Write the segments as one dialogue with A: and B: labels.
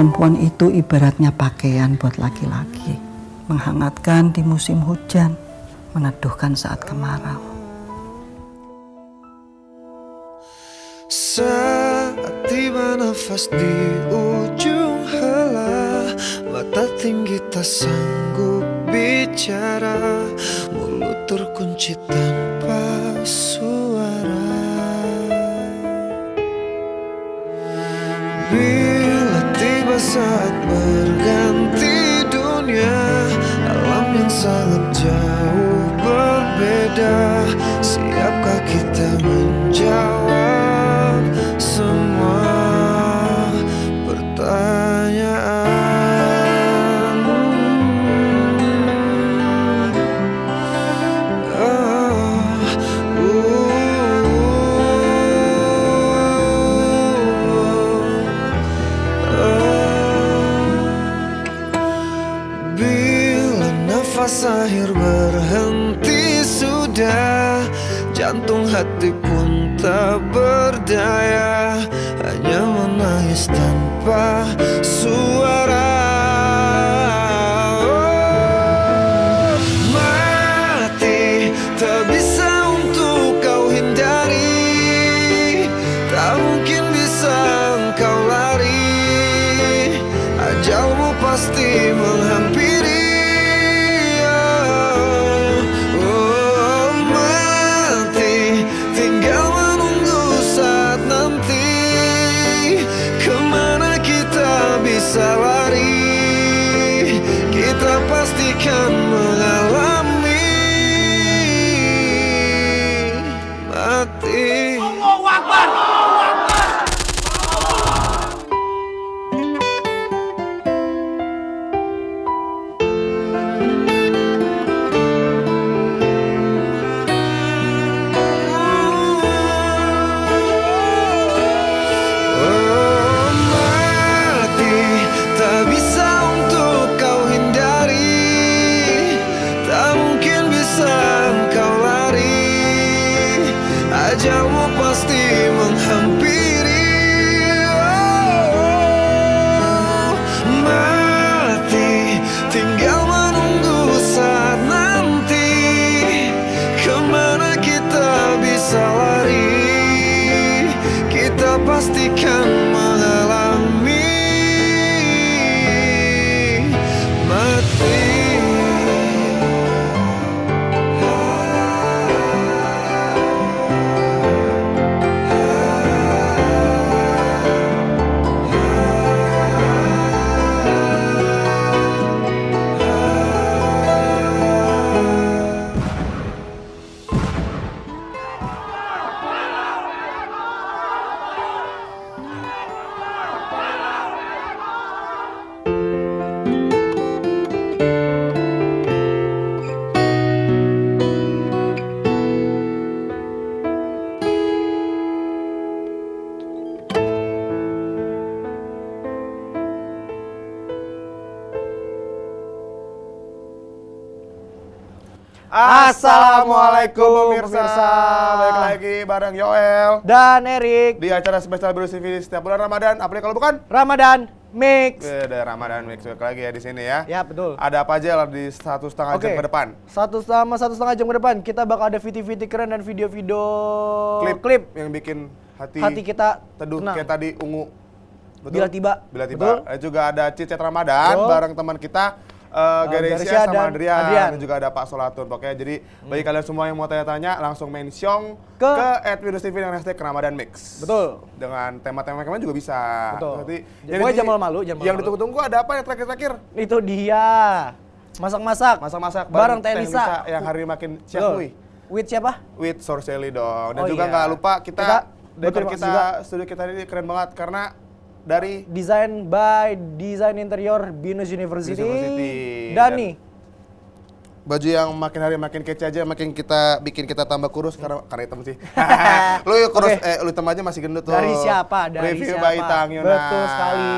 A: Perempuan itu ibaratnya pakaian buat laki-laki. Menghangatkan di musim hujan, meneduhkan saat kemarau.
B: Saat tiba nafas di ujung hala, mata tinggi tak sanggup bicara, mulut terkunci tanpa suara. Bila tiba saat berganti dunia, alam yang sangat jauh berbeda, siapkah kita menjawab semua pertanyaan? Bila nafas akhir berhenti sudah, jantung hati pun tak berdaya, hanya menangis tanpa suara. Oh, mati tak bisa untuk kau hindari, tak mungkin bisa engkau lari, ajalmu pasti menghampiri. Bisa lari, kita pastikan mengalami mati.
C: Allahu Akbar, Allahu Akbar.
B: Ajalmu pasti menghampiri. Oh, mati tinggal menunggu saat nanti, kemana kita bisa lari, kita pastikan mengalami mati.
D: Assalamualaikum pemirsa, balik lagi bareng Yoel
E: dan Erik
D: di acara spesial Biru TV setiap bulan Ramadan. Apalagi kalau bukan
E: Ramadan Mix.
D: Ada Ramadan Mix lagi ya di sini ya.
E: Ya betul.
D: Ada apa aja lah di 1,5 jam ke depan?
E: 1,5 jam ke depan kita bakal ada VT-VT keren dan video-video klip
D: yang bikin
E: hati kita
D: teduh
E: tenang.
D: kayak tadi ungu. Betul?
E: Bila tiba.
D: Bila tiba.
E: Betul.
D: Juga ada Cicet Ramadan
E: Betul.
D: bareng teman kita Garisya sama Adrian. Dan juga ada Pak Solatun. Pokoknya jadi bagi kalian semua yang mau tanya-tanya langsung mention ke @virustv dan hashtag Ramadan Mix.
E: Betul.
D: Dengan tema-tema kalian juga bisa.
E: Betul.
D: Nanti
E: Pokoknya jangan malu-malu.
D: Yang ditunggu-tunggu ada apa yang terakhir-terakhir?
E: Itu dia. Masak-masak.
D: Masak-masak
E: bareng Teh Lisa
D: yang hari ini makin ciamui.
E: With siapa?
D: With Sorseli dong. Dan
E: Oh
D: juga
E: iya.
D: nggak lupa kita
E: betul,
D: studio kita ini keren banget karena dari
E: Design by Design Interior Binus University. Dan nih
D: baju yang makin hari makin kece aja, makin bikin kita tambah kurus karena hitam sih. Lu kurus, lu hitam aja masih gendut tuh.
E: Dari siapa? Dari
D: Review
E: siapa?
D: by Tang Yuna.
E: Betul sekali.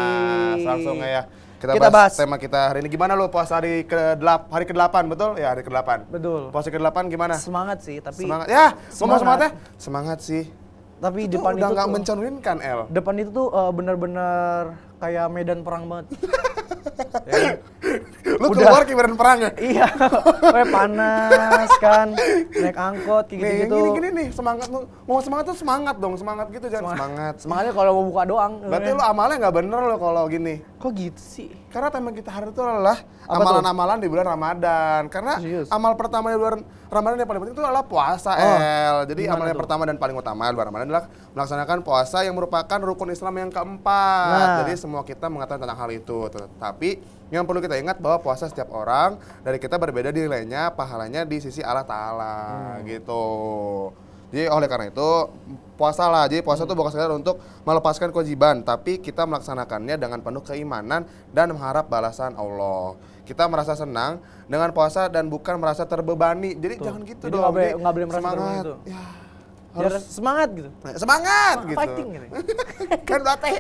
D: Langsung ya. Kita
E: bahas
D: tema kita hari ini. Gimana lu puasa hari ke-8, betul? Ya, hari ke-8.
E: Betul.
D: Puasa ke-8 gimana?
E: Semangat sih, tapi
D: Semangat. Ya, ngomong semangatnya? Semangat sih.
E: Tapi
D: Itu
E: depan
D: udah
E: itu
D: nggak
E: tuh
D: mencerminkan, El.
E: depan itu tuh bener-bener kayak medan perang banget. Ya.
D: Lu keluar kibaran perang ya?
E: Iya, kayak panas kan, naik angkot kayak
D: Nih,
E: gitu-gitu.
D: gini nih, semangat lu. Mau semangat tuh semangat dong, semangat gitu jangan semangat.
E: Semangatnya kalau mau buka doang.
D: Berarti lu amalnya nggak bener lo kalau gini.
E: Kok gitu sih?
D: Karena tema kita hari itu adalah
E: Apa
D: amalan-amalan di bulan Ramadan. Karena
E: Serius?
D: amal pertama di bulan Ramadan yang paling penting itu adalah puasa, Jadi
E: gimana
D: amal yang
E: tuh?
D: pertama dan paling utama di bulan Ramadan adalah melaksanakan puasa yang merupakan rukun Islam yang keempat.
E: Nah.
D: Jadi semua kita mengatakan tentang hal itu. Tapi yang perlu kita ingat bahwa puasa setiap orang dari kita berbeda nilainya, pahalanya di sisi Allah Ta'ala gitu. Jadi oleh karena itu puasa lah. Jadi puasa itu bukan sekedar untuk melepaskan kewajiban, tapi kita melaksanakannya dengan penuh keimanan dan mengharap balasan Allah. Kita merasa senang dengan puasa dan bukan merasa terbebani. Jadi jangan gitu
E: Jadi
D: dong.
E: nggak boleh merasa terbebani
D: semangat.
E: gitu.
D: Ya,
E: Biar semangat gitu.
D: semangat gitu.
E: Fighting gitu.
D: Kan bate.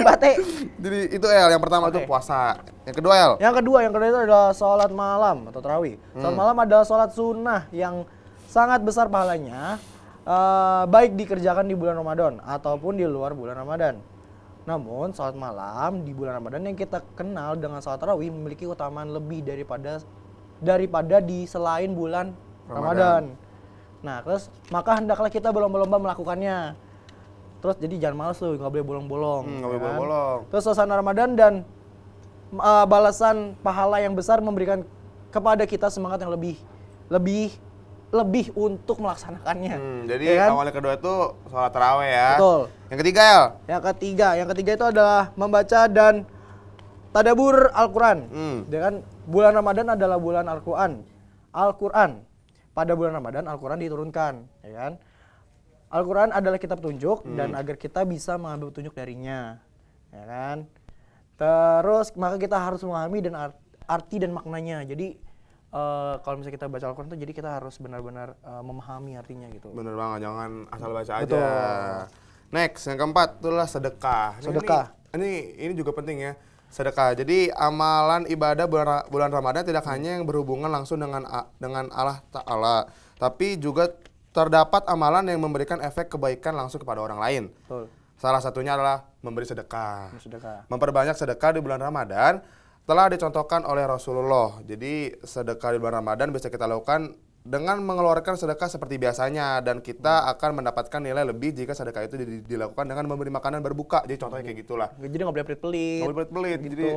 E: Bate.
D: Jadi itu El, yang pertama itu
E: Oke.
D: puasa. Yang kedua El.
E: Yang kedua itu adalah sholat malam atau tarawih. Sholat malam adalah sholat sunnah yang sangat besar pahalanya, baik dikerjakan di bulan Ramadan ataupun di luar bulan Ramadan. Namun sholat malam di bulan Ramadan yang kita kenal dengan sholat tarawih memiliki keutamaan lebih daripada di selain bulan Ramadan. Nah, terus maka hendaklah kita berlomba-lomba melakukannya. Terus jadi jangan malas tuh, nggak boleh bolong-bolong.
D: Nggak
E: ya
D: boleh
E: kan?
D: bolong-bolong.
E: Terus suasana Ramadan dan balasan pahala yang besar memberikan kepada kita semangat yang lebih untuk melaksanakannya.
D: Jadi
E: ya kan?
D: awalnya kedua itu sholat taraweh ya.
E: Betul.
D: Yang ketiga El.
E: Yang ketiga itu adalah membaca dan tadabbur Al-Quran. Ya kan? Bulan Ramadan adalah bulan Al-Quran. Pada bulan Ramadan Al-Quran diturunkan, ya kan? Al-Quran adalah kitab petunjuk dan agar kita bisa mengambil petunjuk darinya, ya kan? Terus maka kita harus memahami dan arti dan maknanya. Jadi kalau misalnya kita baca Al-Quran itu jadi kita harus benar-benar memahami artinya gitu.
D: Bener banget, jangan asal baca
E: Betul.
D: aja. Next, yang keempat itulah sedekah.
E: Sedekah.
D: Ini juga penting ya. Sedekah. Jadi amalan ibadah bulan Ramadan tidak hanya yang berhubungan langsung dengan Allah Ta'ala, tapi juga terdapat amalan yang memberikan efek kebaikan langsung kepada orang lain.
E: Betul.
D: Salah satunya adalah memberi sedekah.
E: Sedekah.
D: Memperbanyak sedekah di bulan Ramadan telah dicontohkan oleh Rasulullah. Jadi sedekah di bulan Ramadan bisa kita lakukan dengan mengeluarkan sedekah seperti biasanya, dan kita akan mendapatkan nilai lebih jika sedekah itu dilakukan dengan memberi makanan berbuka. Jadi contohnya kayak gitulah.
E: Jadi nggak boleh pelit-pelit.
D: Nggak boleh pelit-pelit.
E: Gitu.
D: Jadi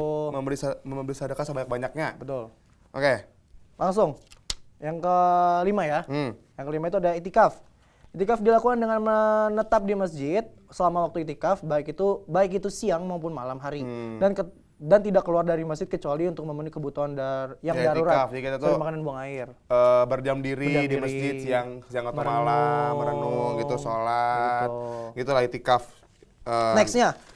D: memberi sedekah sebanyak-banyaknya.
E: Betul.
D: Oke.
E: Langsung. Yang kelima ya. Yang kelima itu ada itikaf. Itikaf dilakukan dengan menetap di masjid selama waktu itikaf, baik itu siang maupun malam hari. Dan tidak keluar dari masjid kecuali untuk memenuhi kebutuhan yang
D: Ya,
E: darurat.
D: itikaf. Jadi kita
E: Seperti
D: tuh
E: makan dan buang air.
D: Berdiam diri
E: Berdiam
D: di
E: diri,
D: masjid siang atau
E: merenung,
D: malam, merenung gitu, sholat. Gitulah itikaf.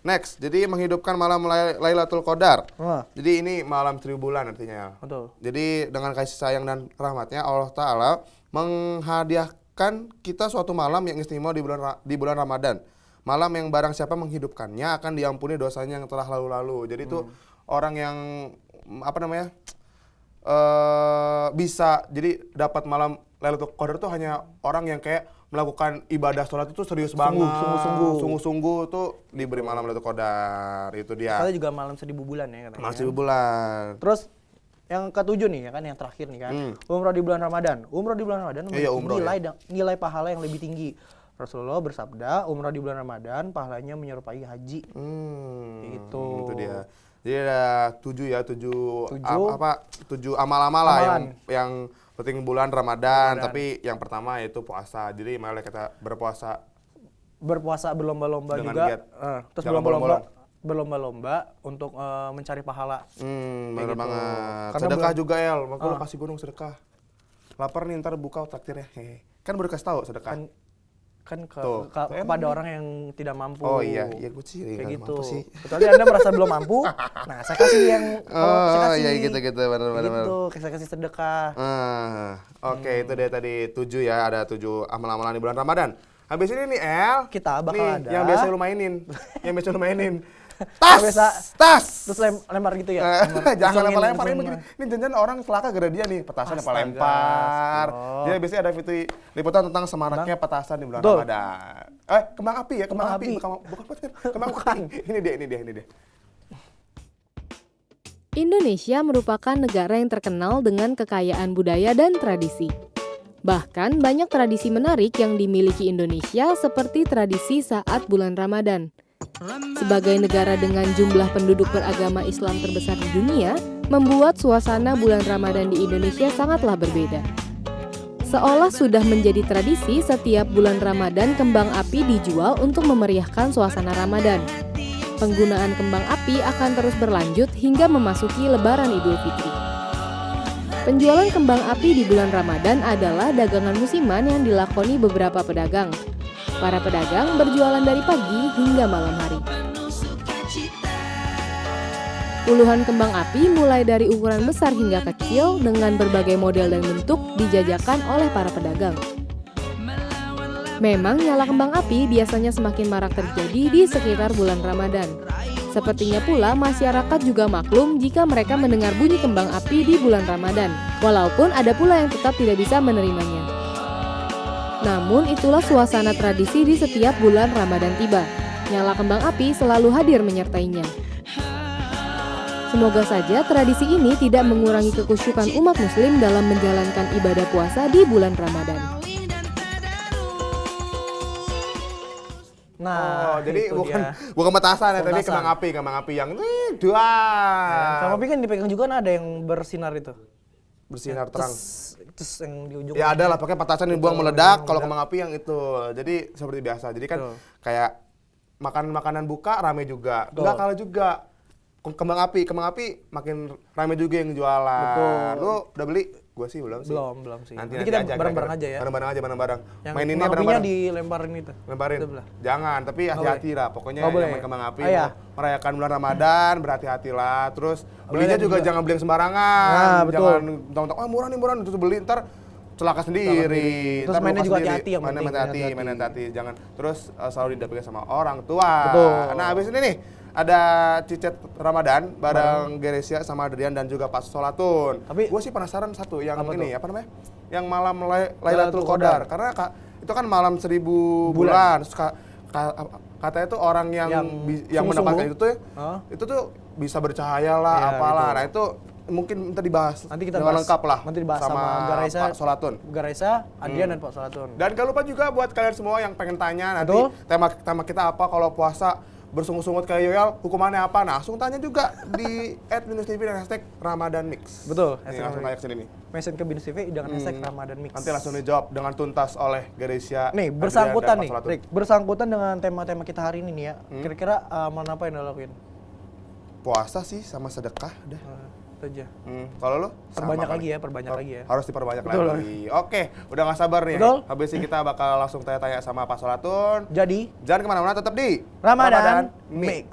D: Next, jadi menghidupkan malam Lailatul Qadar. Jadi ini malam 1000 bulan artinya.
E: Betul.
D: Jadi dengan kasih sayang dan rahmatnya Allah Ta'ala menghadiahkan kita suatu malam yang istimewa di bulan Ramadan. Malam yang barang siapa menghidupkannya akan diampuni dosanya yang telah lalu-lalu. Jadi itu orang yang bisa jadi dapat malam Lailatul Qadar itu hanya orang yang kayak melakukan ibadah sholat itu serius banget, sungguh-sungguh tuh diberi malam Lailatul Qadar. Itu dia.
E: Kali juga malam 1000 bulan ya katanya.
D: Malam 1000 bulan.
E: Terus yang ketujuh nih ya kan, yang terakhir nih kan. Umroh di bulan Ramadan. Umroh di bulan Ramadan memiliki nilai pahala yang lebih tinggi. Rasulullah bersabda, umrah di bulan Ramadan pahalanya menyerupai haji. Itu
D: dia. Jadi ada 7 amal-amal lah yang penting bulan Ramadan. Tapi yang pertama yaitu puasa. Jadi mari kita berpuasa
E: berlomba-lomba
D: dengan
E: juga.
D: giat.
E: Terus
D: Jangan
E: berlomba-lomba untuk mencari pahala.
D: Bener banget.
E: Karena
D: Sedekah juga El, maka lu kasih gunung sedekah. Lapar nih ntar buka traktirnya. Kan baru kasih tahu sedekah.
E: Kan kepada orang yang tidak mampu.
D: Oh iya gue sih
E: kayak gitu.
D: mampu sih.
E: Kecuali Anda merasa belum mampu, nah saya kasih yang saya kasih.
D: Iya gitu benar.
E: Gitu, saya kasih sedekah.
D: Oke, itu dia tadi 7 ya, ada 7 amal-amalan di bulan Ramadan. Habis ini nih El,
E: kita bakal
D: nih,
E: ada
D: yang biasa lu mainin.
E: Tas!
D: Tas!
E: Terus lempar gitu ya?
D: Jangan
E: Usangin,
D: lempar ini begini. Ini jangan orang selaka gara dia nih, petasan apa lempar. Jadi biasanya ada video liputan tentang semaraknya petasan di bulan Ramadan. Kembang api ya, kembang api. Bukan petasan, kembang api. Ini dia.
F: Indonesia merupakan negara yang terkenal dengan kekayaan budaya dan tradisi. Bahkan banyak tradisi menarik yang dimiliki Indonesia seperti tradisi saat bulan Ramadan. Sebagai negara dengan jumlah penduduk beragama Islam terbesar di dunia, membuat suasana bulan Ramadan di Indonesia sangatlah berbeda. Seolah sudah menjadi tradisi setiap bulan Ramadan kembang api dijual untuk memeriahkan suasana Ramadan. Penggunaan kembang api akan terus berlanjut hingga memasuki Lebaran Idul Fitri. Penjualan kembang api di bulan Ramadan adalah dagangan musiman yang dilakoni beberapa pedagang. Para pedagang berjualan dari pagi hingga malam hari. Puluhan kembang api mulai dari ukuran besar hingga kecil dengan berbagai model dan bentuk dijajakan oleh para pedagang. Memang nyala kembang api biasanya semakin marak terjadi di sekitar bulan Ramadan. Sepertinya pula masyarakat juga maklum jika mereka mendengar bunyi kembang api di bulan Ramadan, walaupun ada pula yang tetap tidak bisa menerimanya. Namun itulah suasana tradisi di setiap bulan Ramadan tiba. Nyala kembang api selalu hadir menyertainya. Semoga saja tradisi ini tidak mengurangi kekhusyukan umat muslim dalam menjalankan ibadah puasa di bulan Ramadan.
E: Nah,
D: jadi
E: itu
D: bukan
E: dia.
D: bukan petasan ya, tadi
E: Petasan.
D: kembang api yang dua
E: Kembang api kan dipegang juga kan ada yang bersinar itu.
D: bersinar terang.
E: Terus yang di ujung.
D: Ya ada lah, pakai petasan yang dibuang meledak. Kalau kembang api yang itu, jadi seperti biasa. Jadi kan
E: Betul.
D: kayak makanan buka rame juga,
E: Betul.
D: nggak kalah juga. Kembang api makin rame juga yang jualan.
E: Betul.
D: Lu udah beli? Gue sih belum sih.
E: Belum sih.
D: Nanti
E: Jadi kita
D: aja,
E: bareng-bareng
D: kira-kira.
E: aja ya.
D: Bareng-bareng.
E: Yang
D: Main ini
E: kembang apinya
D: bareng-bareng.
E: dilemparin itu.
D: Lemparin.
E: Itu belah.
D: Jangan, tapi hati-hati lah. Pokoknya
E: Nggak boleh.
D: yang main kembang api
E: Ah, ya.
D: mau merayakan bulan Ramadan, berhati-hatilah. Terus belinya
E: dan
D: juga
E: juga-
D: jangan beli yang sembarangan.
E: Nah, betul.
D: Jangan tong-tong, murah nih, terus beli ntar celaka sendiri.
E: Terus
D: Ntar
E: mainnya
D: luka
E: juga
D: sendiri.
E: hati-hati yang
D: Mainnya
E: penting,
D: main hati-hati. Jangan terus selalu didampingi sama orang tua.
E: Betul.
D: Nah, habis ini nih ada Cicet Ramadan bareng Geresia sama Adrian dan juga Pak Solatun.
E: Tapi-
D: gue sih penasaran satu yang
E: Apa
D: ini
E: tuh?
D: apa namanya? Yang malam Lailatul
E: Lailatul
D: Qadar.
E: Qadar.
D: Karena itu kan malam 1000 bulan. Terus katanya tuh orang yang
E: Yang
D: mendapatkan
E: sungguh-sungguh.
D: itu tuh bisa bercahaya lah,
E: Iya,
D: apalah.
E: gitu.
D: Nah itu mungkin nanti dibahas
E: Nanti kita
D: dengan
E: bahas
D: lengkap lah
E: Nanti dibahas sama Garaisa,
D: Pak Solatun.
E: Garaisa, Adrian dan Pak Solatun.
D: Dan jangan lupa juga buat kalian semua yang pengen tanya nanti
E: Betul.
D: tema kita apa kalau puasa bersungut-sungut kayak Yoyal, hukumannya apa? Nah, langsung tanya juga di @binus.tv dan hashtag Ramadan Mix.
E: Betul,
D: Nih, langsung kayak sini nih.
E: Mention ke Binus TV dengan hashtag Ramadan Mix.
D: Nanti langsung dijawab dengan tuntas oleh Geresia.
E: Nih,
D: Adrian
E: bersangkutan
D: dan Pak
E: nih,
D: Solatun.
E: Rick. Bersangkutan dengan tema-tema kita hari ini nih ya. Kira-kira amalan apa yang lo lakuin?
D: Puasa sih sama sedekah udah.
E: Itu aja.
D: Kalau lo?
E: Perbanyak
D: Sama
E: lagi
D: kali.
E: ya, perbanyak lagi ya.
D: Harus diperbanyak
E: Betul.
D: lagi. Oke, udah gak sabar nih.
E: Betul.
D: Habis ini kita bakal langsung tanya-tanya sama Pak Solatun.
E: Jadi,
D: Jangan kemana-mana, tetap di
E: Ramadan Mix.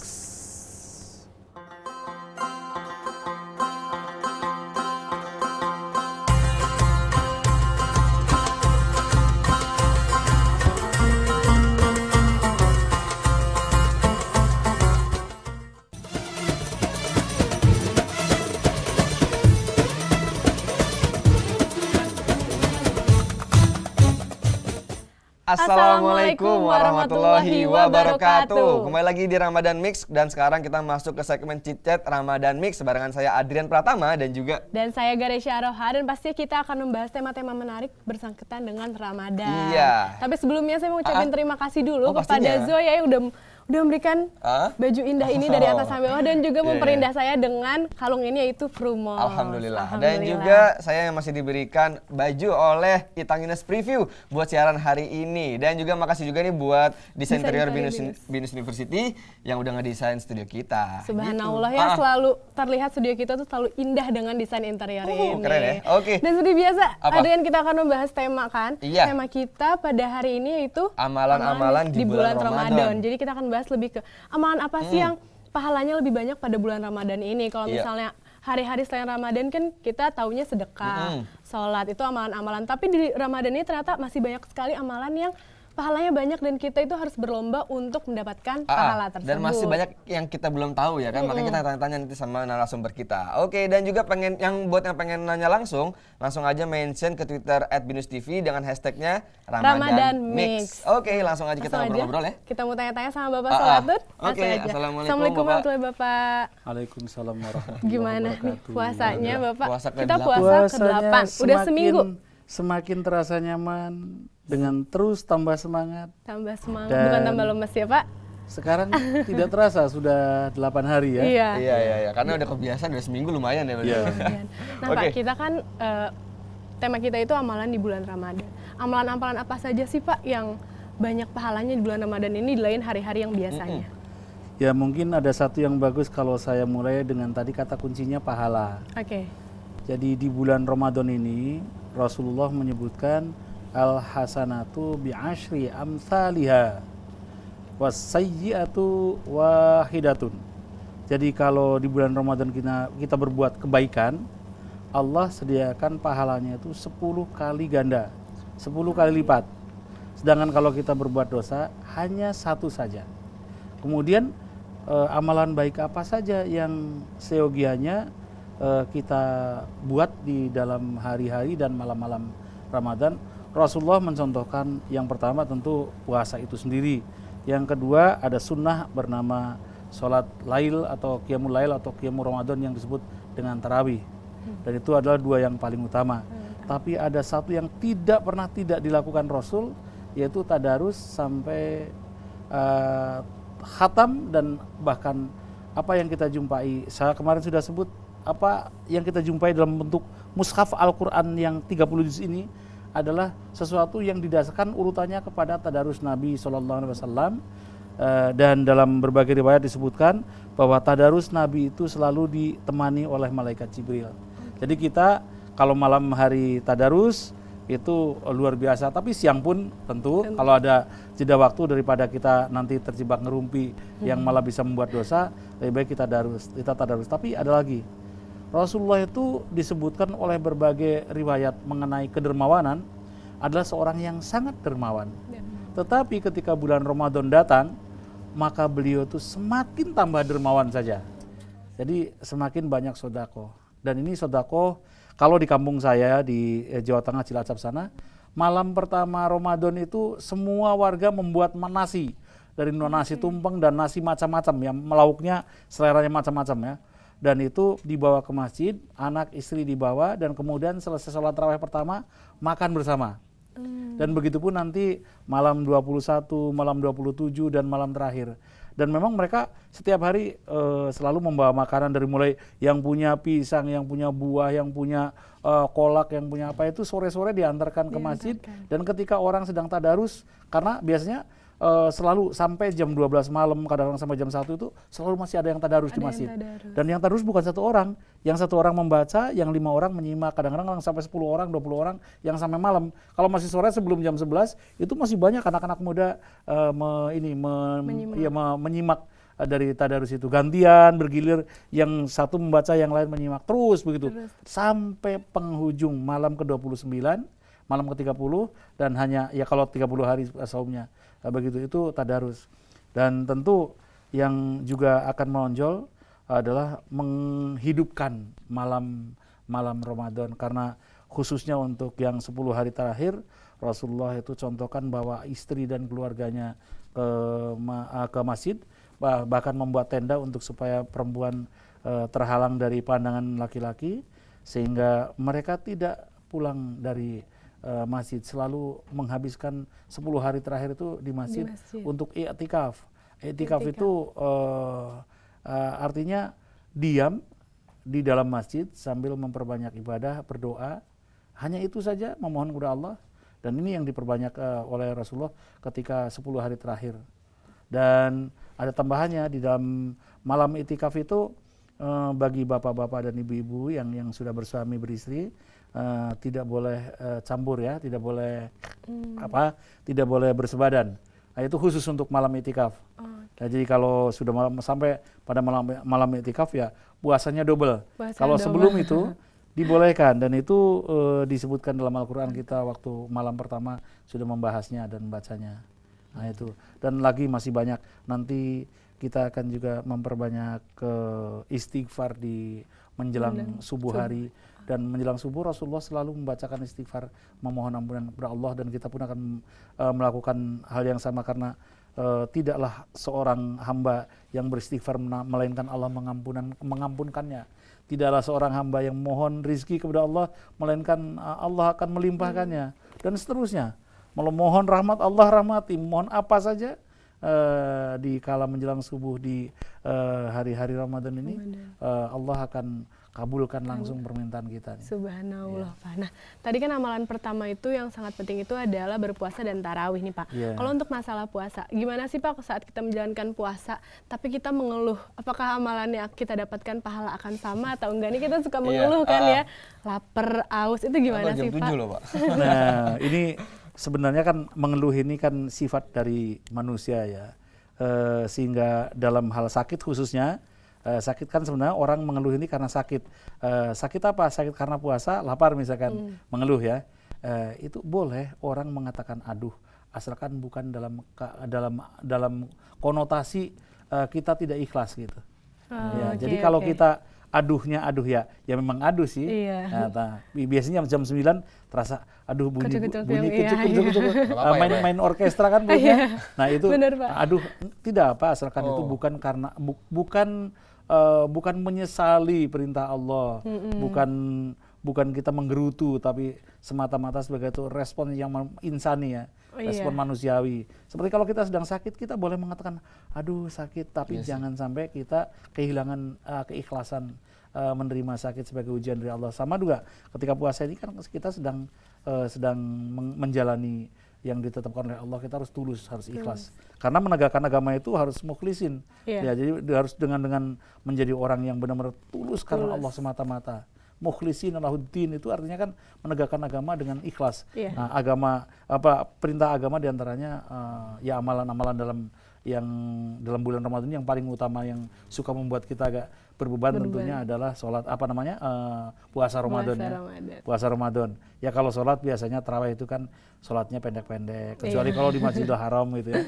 G: Assalamualaikum warahmatullahi wabarakatuh. Kembali lagi di Ramadan Mix dan sekarang kita masuk ke segmen Cicet Ramadan Mix barengan saya Adrian Pratama dan juga
H: Dan saya Garesha Aroha dan pasti kita akan membahas tema-tema menarik bersangkutan dengan Ramadan.
G: Iya.
H: Tapi sebelumnya saya mau ucapin terima kasih dulu
G: Oh,
H: kepada
G: pastinya.
H: Zoya yang udah memberikan baju indah ini dari atas sampai bawah dan juga
G: Iya,
H: memperindah saya dengan kalung ini yaitu Frumos.
G: Alhamdulillah. Dan juga saya yang masih diberikan baju oleh Itangines Preview buat siaran hari ini. Dan juga makasih juga nih buat desain interior Binus University yang udah ngedesain studio kita.
H: Subhanallah ya, selalu terlihat studio kita tuh selalu indah dengan desain interior ini.
G: Keren ya? Oke.
H: Dan seperti biasa,
G: Apa?
H: Adrian kita akan membahas tema kan?
G: Iya.
H: Tema kita pada hari ini yaitu
G: Amalan-amalan di bulan Ramadan.
H: Jadi kita akan bahas lebih ke amalan apa sih yang pahalanya lebih banyak pada bulan Ramadan ini. Kalau
G: Iya.
H: misalnya hari-hari selain Ramadan kan kita taunya sedekah, sholat itu amalan-amalan. Tapi di Ramadan ini ternyata masih banyak sekali amalan yang pahalanya banyak dan kita itu harus berlomba untuk mendapatkan pahala tersebut.
G: Dan masih banyak yang kita belum tahu ya kan, makanya kita tanya-tanya nanti sama narasumber kita. Oke, dan juga buat yang pengen nanya langsung aja mention ke Twitter @binustv dengan hashtagnya Ramadan Mix. Oke, langsung aja kita ngobrol-ngobrol ya.
H: Kita mau tanya-tanya sama Bapak Salatun.
G: Oke,
H: Assalamualaikum warahmatullahi Bapak.
I: Waalaikumsalam warahmatullahi
H: Gimana nih puasanya Bapak?
G: Puasa ke-8.
H: Kita puasa ke-8, udah seminggu.
I: Semakin terasa nyaman, dengan terus tambah semangat.
H: Tambah semangat,
I: Dan
H: bukan tambah lemes ya Pak?
I: Sekarang tidak terasa, sudah 8 hari ya.
G: Iya, karena udah kebiasaan, udah seminggu lumayan ya.
H: Nah Pak, kita kan tema kita itu amalan di bulan Ramadan. Amalan-amalan apa saja sih Pak yang banyak pahalanya di bulan Ramadan ini di lain hari-hari yang biasanya?
I: Ya mungkin ada satu yang bagus kalau saya mulai dengan tadi kata kuncinya pahala.
H: Oke.
I: Jadi di bulan Ramadan ini Rasulullah menyebutkan al-hasanatu bi'ashri amthaliha was-sayyi'atu wahidatun. Jadi kalau di bulan Ramadan kita berbuat kebaikan, Allah sediakan pahalanya itu 10 kali ganda, 10 kali lipat. Sedangkan kalau kita berbuat dosa hanya 1 saja. Kemudian amalan baik apa saja yang seyogianya kita buat di dalam hari-hari dan malam-malam Ramadan. Rasulullah mencontohkan yang pertama tentu puasa itu sendiri. Yang kedua ada sunnah bernama sholat lail atau qiyamul lail atau qiyamul Ramadan yang disebut dengan tarawih. Dan itu adalah 2 yang paling utama. Tapi ada satu yang tidak pernah tidak dilakukan Rasul, yaitu tadarus sampai khatam, dan bahkan apa yang kita jumpai, saya kemarin sudah sebut, apa yang kita jumpai dalam bentuk mushaf Al-Quran yang 30 juz ini adalah sesuatu yang didasarkan urutannya kepada tadarus Nabi SAW. Dan dalam berbagai riwayat disebutkan bahwa tadarus Nabi itu selalu ditemani oleh malaikat Jibril. Jadi kita kalau malam hari tadarus itu luar biasa, tapi siang pun tentu kalau ada jeda waktu daripada kita nanti terjebak ngerumpi yang malah bisa membuat dosa, lebih baik kita tadarus. Tapi ada lagi, Rasulullah itu disebutkan oleh berbagai riwayat mengenai kedermawanan adalah seorang yang sangat dermawan. Tetapi ketika bulan Ramadan datang, maka beliau itu semakin tambah dermawan saja. Jadi semakin banyak sedekah. Dan ini sedekah, kalau di kampung saya di Jawa Tengah Cilacap sana, malam pertama Ramadan itu semua warga membuat nasi, dari nasi tumpeng dan nasi macam-macam ya, lauknya seleranya macam-macam ya. Dan itu dibawa ke masjid, anak istri dibawa, dan kemudian selesai sholat tarawih pertama makan bersama. Dan begitu pun nanti malam 21, malam 27 dan malam terakhir. Dan memang mereka setiap hari selalu membawa makanan, dari mulai yang punya pisang, yang punya buah, yang punya kolak, yang punya apa, itu sore-sore diantarkan ke masjid. Dan ketika orang sedang tadarus, karena biasanya selalu sampai jam 12 malam, kadang-kadang sampai jam 1 itu selalu masih ada yang tadarus di masjid. Dan yang tadarus bukan 1 orang, yang 1 orang membaca, yang 5 orang menyimak, kadang-kadang sampai 10 orang, 20 orang, yang sampai malam. Kalau masih sore sebelum jam 11 itu masih banyak anak-anak muda menyimak dari tadarus itu, gantian bergilir, yang satu membaca, yang lain menyimak, terus begitu sampai penghujung malam ke-29, malam ke-30, dan hanya ya kalau 30 hari saumnya begitu, itu tadarus. Dan tentu yang juga akan menonjol adalah menghidupkan malam Ramadan, karena khususnya untuk yang 10 hari terakhir Rasulullah itu contohkan bahwa istri dan keluarganya ke masjid, bahkan membuat tenda untuk supaya perempuan terhalang dari pandangan laki-laki, sehingga mereka tidak pulang dari masjid, selalu menghabiskan 10 hari terakhir itu di masjid untuk i'tikaf. I'tikaf itu artinya diam di dalam masjid sambil memperbanyak ibadah, berdoa, hanya itu saja, memohon kepada Allah. Dan ini yang diperbanyak oleh Rasulullah ketika 10 hari terakhir. Dan ada tambahannya, di dalam malam i'tikaf itu bagi bapak-bapak dan ibu-ibu yang sudah bersuami beristri, tidak boleh campur ya, tidak boleh tidak boleh bersebadan. Nah, itu khusus untuk malam i'tikaf. Nah, jadi kalau sudah sampai pada malam i'tikaf ya puasanya double. Kalau sebelum itu dibolehkan, dan itu disebutkan dalam Al-Quran. Kita waktu malam pertama sudah membahasnya dan membacanya. Nah itu, dan lagi masih banyak. Nanti kita akan juga memperbanyak istighfar di menjelang subuh hari. Dan menjelang subuh Rasulullah selalu membacakan istighfar, memohon ampunan kepada Allah, dan kita pun akan melakukan hal yang sama, karena tidaklah seorang hamba yang beristighfar melainkan Allah mengampunkannya. Tidaklah seorang hamba yang mohon rizki kepada Allah melainkan Allah akan melimpahkannya, dan seterusnya. Memohon rahmat, Allah rahmati. Mohon apa saja di kala menjelang subuh di hari-hari Ramadan ini, Allah akan kabulkan langsung permintaan kita.
H: Subhanallah, Pak. Nah, tadi kan amalan pertama itu yang sangat penting itu adalah berpuasa dan tarawih nih, Pak. Kalau untuk masalah puasa, gimana sih Pak saat kita menjalankan puasa, tapi kita mengeluh, apakah amalannya kita dapatkan pahala akan sama atau enggak? Ini kita suka mengeluh kan ya, lapar, aus, itu gimana sih Pak?
G: Loh, Pak.
I: Nah, ini sebenarnya kan mengeluh ini kan sifat dari manusia ya, sehingga dalam hal sakit khususnya, sakit kan sebenarnya orang mengeluh ini karena sakit. Sakit apa? Sakit karena puasa, lapar misalkan, mengeluh ya. Itu boleh orang mengatakan aduh, asalkan bukan dalam konotasi kita tidak ikhlas gitu. Jadi kalau kita aduhnya aduh ya memang aduh sih. Nah, biasanya jam 9 terasa aduh bunyi kecil, main orkestra kan bunyinya. Nah itu
H: bener, Pak.
I: aduh tidak apa, asalkan itu bukan karena bukan menyesali perintah Allah, bukan kita menggerutu, tapi semata-mata sebagai itu respon yang insani ya, respon manusiawi. Seperti kalau kita sedang sakit, kita boleh mengatakan aduh sakit, tapi jangan sampai kita kehilangan keikhlasan menerima sakit sebagai ujian dari Allah. Sama juga ketika puasa ini kan kita sedang menjalani yang ditetapkan oleh Allah, kita harus tulus, harus ikhlas. Karena menegakkan agama itu harus mukhlisin. Ya, jadi harus dengan menjadi orang yang benar-benar tulus karena Allah semata-mata. Mukhlisin lahuddin itu artinya kan menegakkan agama dengan ikhlas. Nah, perintah agama diantaranya ya amalan-amalan dalam bulan Ramadan yang paling utama yang suka membuat kita agak berbeban tentunya adalah sholat puasa Ramadan ya. Puasa Ramadan. Ya kalau sholat biasanya tarawih itu kan sholatnya pendek-pendek, kecuali kalau di Masjidil Haram gitu ya.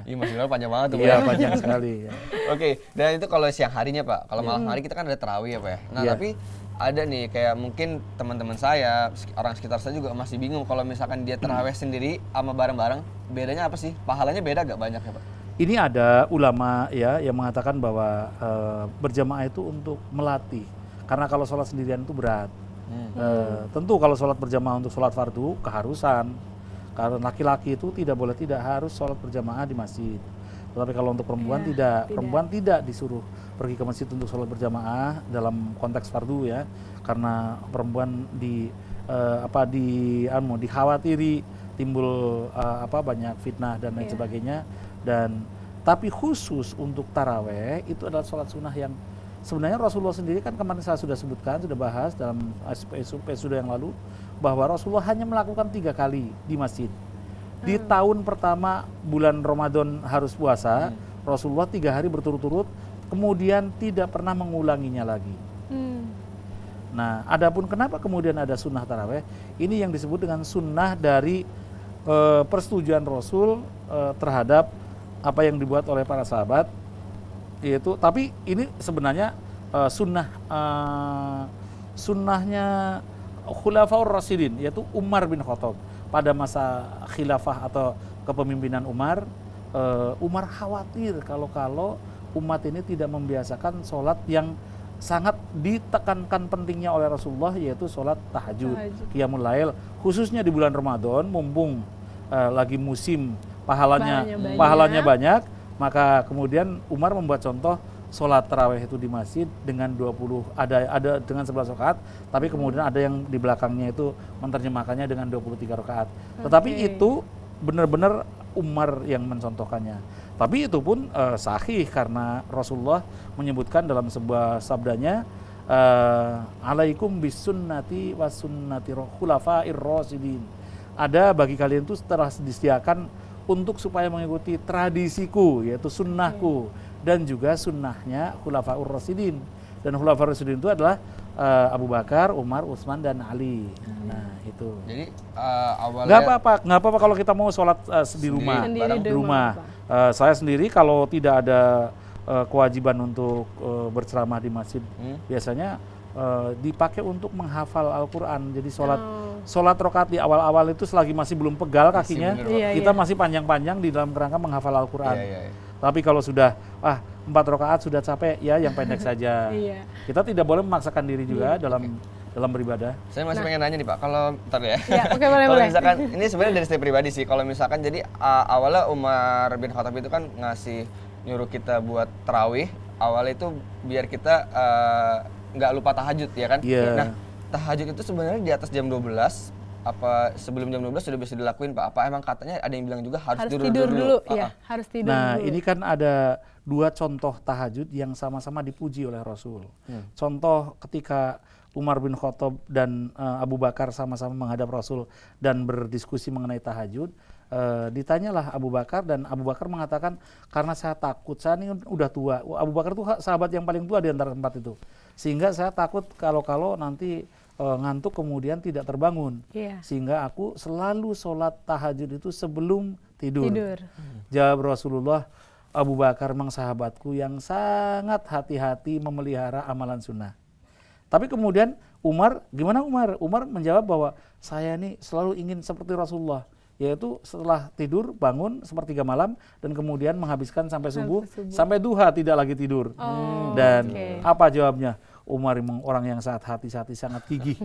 G: Iya, Masjidil Haram panjang banget tuh.
I: Iya, panjang sekali ya.
G: Oke, dan itu kalau siang harinya Pak. Kalau malam hari kita kan ada tarawih ya Pak ya. Nah, tapi ada nih kayak mungkin teman-teman saya, orang sekitar saya juga masih bingung kalau misalkan dia tarawih sendiri sama bareng-bareng, bedanya apa sih? Pahalanya beda gak banyak ya Pak?
I: Ini ada ulama ya yang mengatakan bahwa berjamaah itu untuk melatih, karena kalau sholat sendirian itu berat. Tentu kalau sholat berjamaah untuk sholat fardu keharusan, karena laki-laki itu tidak harus sholat berjamaah di masjid. Tetapi kalau untuk perempuan perempuan tidak disuruh pergi ke masjid untuk sholat berjamaah dalam konteks fardu ya, karena perempuan dikhawatiri timbul banyak fitnah dan lain sebagainya. Tapi khusus untuk taraweh itu adalah sholat sunnah yang sebenarnya Rasulullah sendiri kan kemarin saya sudah sebutkan, sudah bahas dalam episode yang lalu, bahwa Rasulullah hanya melakukan 3 kali di masjid. Di tahun pertama bulan Ramadan harus puasa, Rasulullah 3 hari berturut-turut, kemudian tidak pernah mengulanginya lagi. Nah, adapun kenapa kemudian ada sunnah taraweh, ini yang disebut dengan sunnah dari persetujuan Rasul terhadap apa yang dibuat oleh para sahabat, yaitu, tapi ini sebenarnya sunnahnya Khulafaur Rasyidin, yaitu Umar bin Khattab. Pada masa khilafah atau kepemimpinan Umar, Umar khawatir kalau umat ini tidak membiasakan sholat yang sangat ditekankan pentingnya oleh Rasulullah, yaitu sholat tahajud, qiyamul lail, khususnya di bulan Ramadan, mumpung lagi musim pahalanya banyak, maka kemudian Umar membuat contoh sholat tarawih itu di masjid dengan 20, ada dengan 11 rakaat, tapi kemudian ada yang di belakangnya itu menerjemahkannya dengan 23 rakaat. Tetapi itu benar-benar Umar yang mencontohkannya. Tapi itu pun sahih karena Rasulullah menyebutkan dalam sebuah sabdanya, alaikum bisunnati wa sunnati khulafa'ir rasyidin. Ada bagi kalian itu telah disediakan untuk supaya mengikuti tradisiku, yaitu sunnahku, dan juga sunnahnya Khulafaur Rasyidin. Dan Khulafaur Rasyidin itu adalah Abu Bakar, Umar, Utsman dan Ali. Nah itu.
G: Jadi awalnya
I: Nggak apa-apa kalau kita mau sholat di rumah.
H: Sendiri
I: Di
H: di
I: rumah.
H: rumah,
I: Saya sendiri kalau tidak ada kewajiban untuk berceramah di masjid, biasanya dipakai untuk menghafal Al-Quran. Jadi sholat rakaat di awal-awal itu selagi masih belum pegal kakinya, kita masih panjang-panjang di dalam kerangka menghafal Al-Quran. Tapi kalau sudah 4 rakaat sudah capek, ya yang pendek saja. Kita tidak boleh memaksakan diri juga dalam beribadah.
G: Saya masih pengen nanya nih Pak, kalau bentar ya.
H: Oke, boleh,
G: Kalau
H: boleh.
G: misalkan ini sebenarnya dari saya pribadi sih. Kalau misalkan jadi awalnya Umar bin Khattab itu kan nyuruh kita buat tarawih. Awalnya itu biar kita nggak lupa tahajud ya kan. Nah, tahajud itu sebenarnya di atas jam 12 apa sebelum jam 12 sudah bisa dilakuin Pak? Apa emang katanya ada yang bilang juga harus tidur dulu?
H: Iya, harus tidur
I: Nah,
H: dulu.
I: ini kan ada 2 contoh tahajud yang sama-sama dipuji oleh Rasul. Contoh ketika Umar bin Khattab dan Abu Bakar sama-sama menghadap Rasul dan berdiskusi mengenai tahajud, ditanyalah Abu Bakar dan Abu Bakar mengatakan, karena saya takut, saya ini udah tua. Abu Bakar itu sahabat yang paling tua di antara 4 itu. Sehingga saya takut kalau nanti ngantuk kemudian tidak terbangun. Sehingga aku selalu sholat tahajud itu sebelum tidur. Jawab Rasulullah, Abu Bakar memang sahabatku yang sangat hati-hati memelihara amalan sunnah. Tapi kemudian Umar, gimana Umar? Umar menjawab bahwa saya ini selalu ingin seperti Rasulullah, yaitu setelah tidur bangun sepertiga malam dan kemudian menghabiskan sampai subuh, sampai duha tidak lagi tidur. Dan apa jawabnya? Umar memang orang yang sangat hati-hati, sangat gigih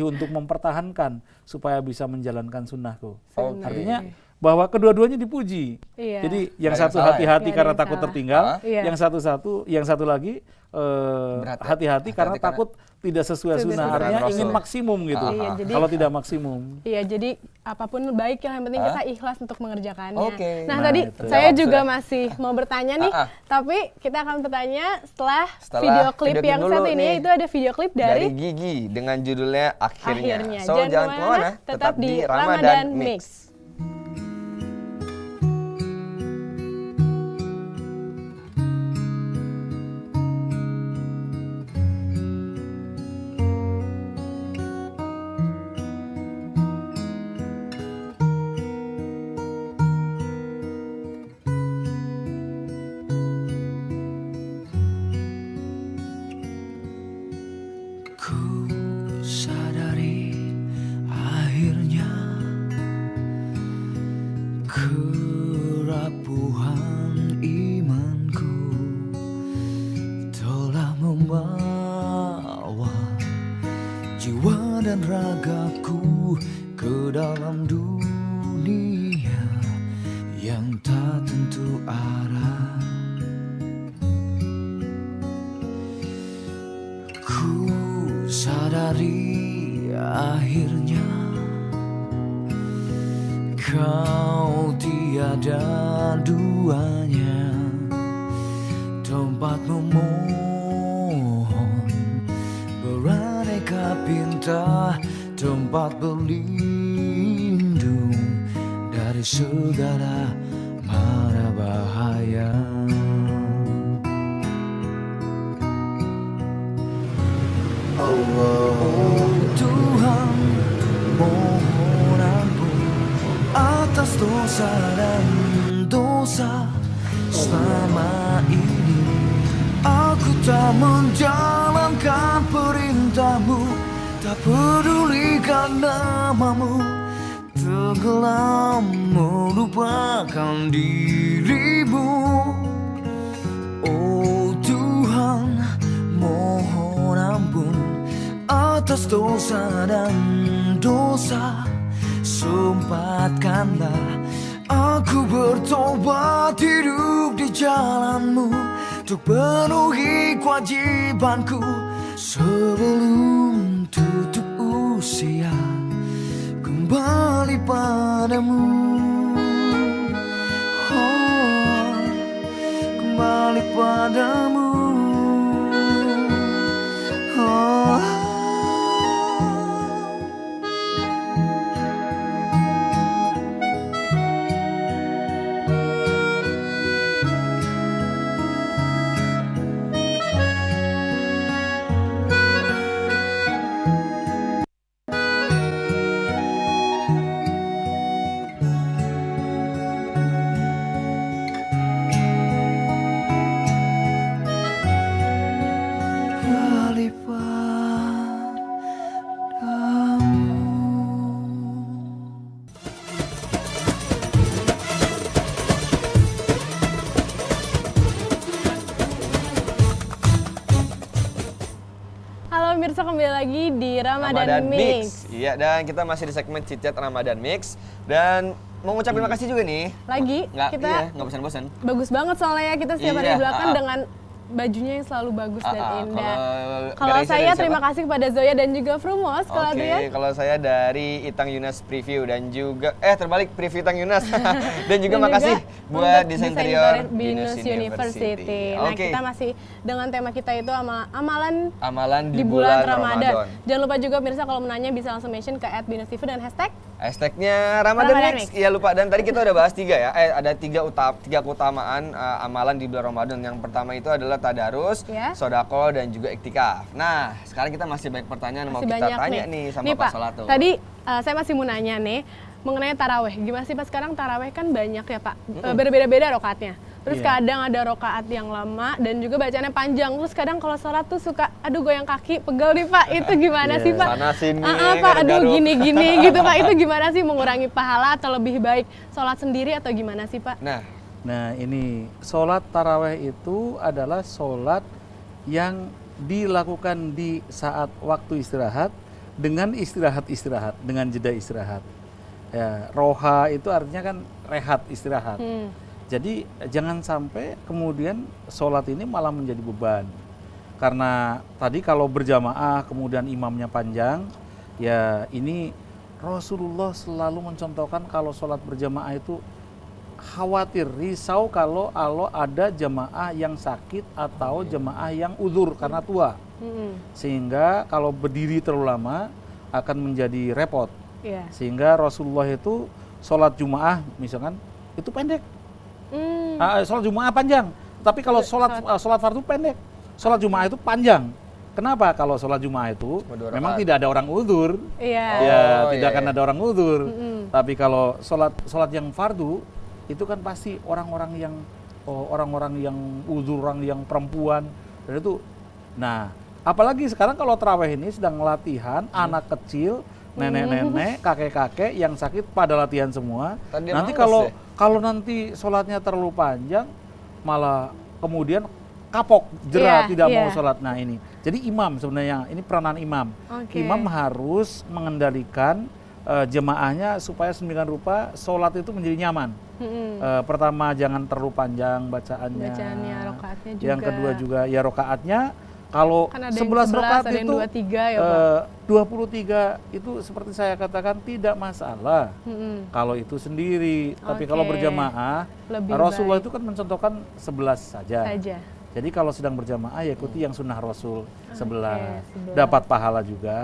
I: untuk mempertahankan supaya bisa menjalankan sunnahku. Artinya bahwa kedua-duanya dipuji. Jadi yang satu hati-hati karena takut tertinggal, yang satu lagi hati-hati karena takut tidak sesuai sunnah. Artinya ingin maksimum gitu. Kalau tidak maksimum.
H: Iya, jadi apapun baik yang penting kita ikhlas untuk mengerjakannya. Nah,
I: Nah,
H: tadi
I: itu.
H: saya juga masih mau bertanya nih, tapi kita akan bertanya setelah video klip yang satu ini. Itu ada video klip dari
G: Gigi dengan judulnya Akhirnya. So
H: Jangan
G: jangan kemana,
H: tetap di Ramadan Mix.
B: Ku sadari akhirnya kerapuhan imanku telah membawa jiwa dan ragaku ke dalam dunia yang tak tentu arah. Ku sadari akhirnya kau tiada duanya, tempat memohon beraneka pinta, tempat berlindung dari segala mara bahaya. Oh Tuhan, mohon ampun atas dosa dan dosa selama ini. Aku tak menjalankan perintahmu, tak pedulikan namamu, tenggelam melupakan dirimu. Oh Tuhan, mohon ampun atas dosa dan dosa. Sempatkanlah aku bertobat, hidup di jalanmu, untuk penuhi kewajibanku sebelum tutup usia, kembali padamu. Oh, kembali padamu. Oh.
H: lagi di Ramadan Mix.
G: Iya, dan kita masih di segmen Cicat Ramadan Mix. Dan mau ngucap terima kasih juga nih.
H: Lagi kita
G: nggak bosan-bosan.
H: bagus banget soalnya kita setiap hari
G: Iya,
H: di belakang dengan bajunya yang selalu bagus dan indah.
G: Kalau
H: Kalau
G: dari
H: saya
G: siapa?
H: terima kasih kepada Zoya dan juga Frumos. Kalau
G: Oke,
H: Adrian?
G: kalau saya dari Itang Yunas Preview dan juga terbalik Preview Itang Yunas dan juga
H: Dan
G: makasih
H: juga
G: buat
H: untuk
G: desain
H: desain
G: interior
H: Binus University. Nah,
G: Oke.
H: kita masih dengan tema kita itu amalan
G: Amalan
H: di bulan Ramadan. Jangan lupa juga pemirsa kalau menanya bisa langsung mention ke @binustv dan
G: Hashtagnya Ramadan
H: Ramadan
G: Mix.
H: Mix.
G: Iya lupa, dan tadi kita udah bahas tiga ya. Ada tiga keutamaan amalan di bulan Ramadan. Yang pertama itu adalah tadarus,
H: Ya.
G: sodako, dan juga iktikaf. Nah, sekarang kita masih banyak pertanyaan yang mau
H: Masih
G: kita
H: banyak
G: tanya nih sama
H: nih,
G: Pak
H: Pak.
G: Solato.
H: Tadi saya masih mau nanya nih mengenai taraweh. Gimana sih Pak sekarang taraweh kan banyak ya Pak. Berbeda-beda rokaatnya. Terus
I: Iya.
H: kadang ada rokaat yang lama dan juga bacaannya panjang. Terus kadang kalau sholat tuh suka aduh goyang kaki, pegel nih Pak. Itu gimana sih Pak?
G: Sana sini,
H: Pak, aduh
G: garuk-garuk.
H: gini-gini gitu Pak. Itu gimana sih mengurangi pahala atau lebih baik sholat sendiri atau gimana sih Pak?
I: Nah ini sholat taraweh itu adalah sholat yang dilakukan di saat waktu istirahat dengan istirahat, dengan jeda istirahat. Ya, roha itu artinya kan rehat, istirahat. Jadi jangan sampai kemudian sholat ini malah menjadi beban. Karena tadi kalau berjamaah kemudian imamnya panjang, ya ini Rasulullah selalu mencontohkan kalau sholat berjamaah itu khawatir, risau kalau ada jamaah yang sakit atau jamaah yang uzur karena tua. Sehingga kalau berdiri terlalu lama akan menjadi repot.
H: Iya.
I: Sehingga Rasulullah itu sholat Jumaah misalkan itu pendek. Sholat Jumaah panjang, tapi kalau sholat fardu pendek. Sholat Jumaah itu panjang. Kenapa? Kalau sholat Jumaah itu memang tidak ada orang uzur.
H: Iya.
I: Tidak akan ada orang uzur. Tapi kalau sholat yang fardu itu kan pasti orang-orang yang uzur, orang yang perempuan dan itu. Nah, apalagi sekarang kalau tarawih ini sedang latihan anak kecil, nenek-nenek, kakek-kakek yang sakit pada latihan semua. Nanti kalau nanti sholatnya terlalu panjang, malah kemudian kapok, jerah, tidak mau sholat. Nah ini, jadi imam sebenarnya, ini peranan imam. Imam harus mengendalikan jemaahnya supaya sedemikian rupa sholat itu menjadi nyaman. Pertama jangan terlalu panjang bacaannya.
H: Rokaatnya juga.
I: Yang kedua juga ya rokaatnya. Kalau
H: Kan ada
I: 11 rakaat
H: ada yang
I: itu
H: 23 ya Pak?
I: 23 itu seperti saya katakan tidak masalah kalau itu sendiri. Tapi kalau berjamaah,
H: Lebih
I: Rasulullah
H: baik.
I: itu kan mencontohkan 11 saja. Jadi kalau sedang berjamaah ya ikuti yang sunnah Rasul 11. Dapat pahala juga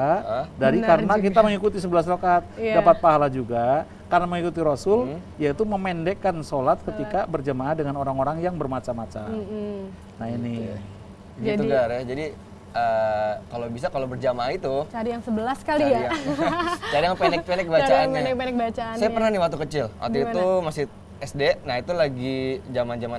I: dari
H: Benar
I: karena
H: juga.
I: kita mengikuti 11 rakaat. Dapat pahala juga karena mengikuti Rasul, yaitu memendekkan sholat ketika berjamaah dengan orang-orang yang bermacam-macam. Nah ini.
G: Gitu Gar ya. Jadi kalau bisa kalau berjamaah itu
H: Cari yang 11 kali ya.
G: Cari yang pendek-pendek
H: Cari yang
G: bacaannya.
H: pendek-pendek bacaannya.
G: Saya pernah nih waktu kecil. Waktu
H: Gimana?
G: itu masih SD. Nah, itu lagi zaman-zaman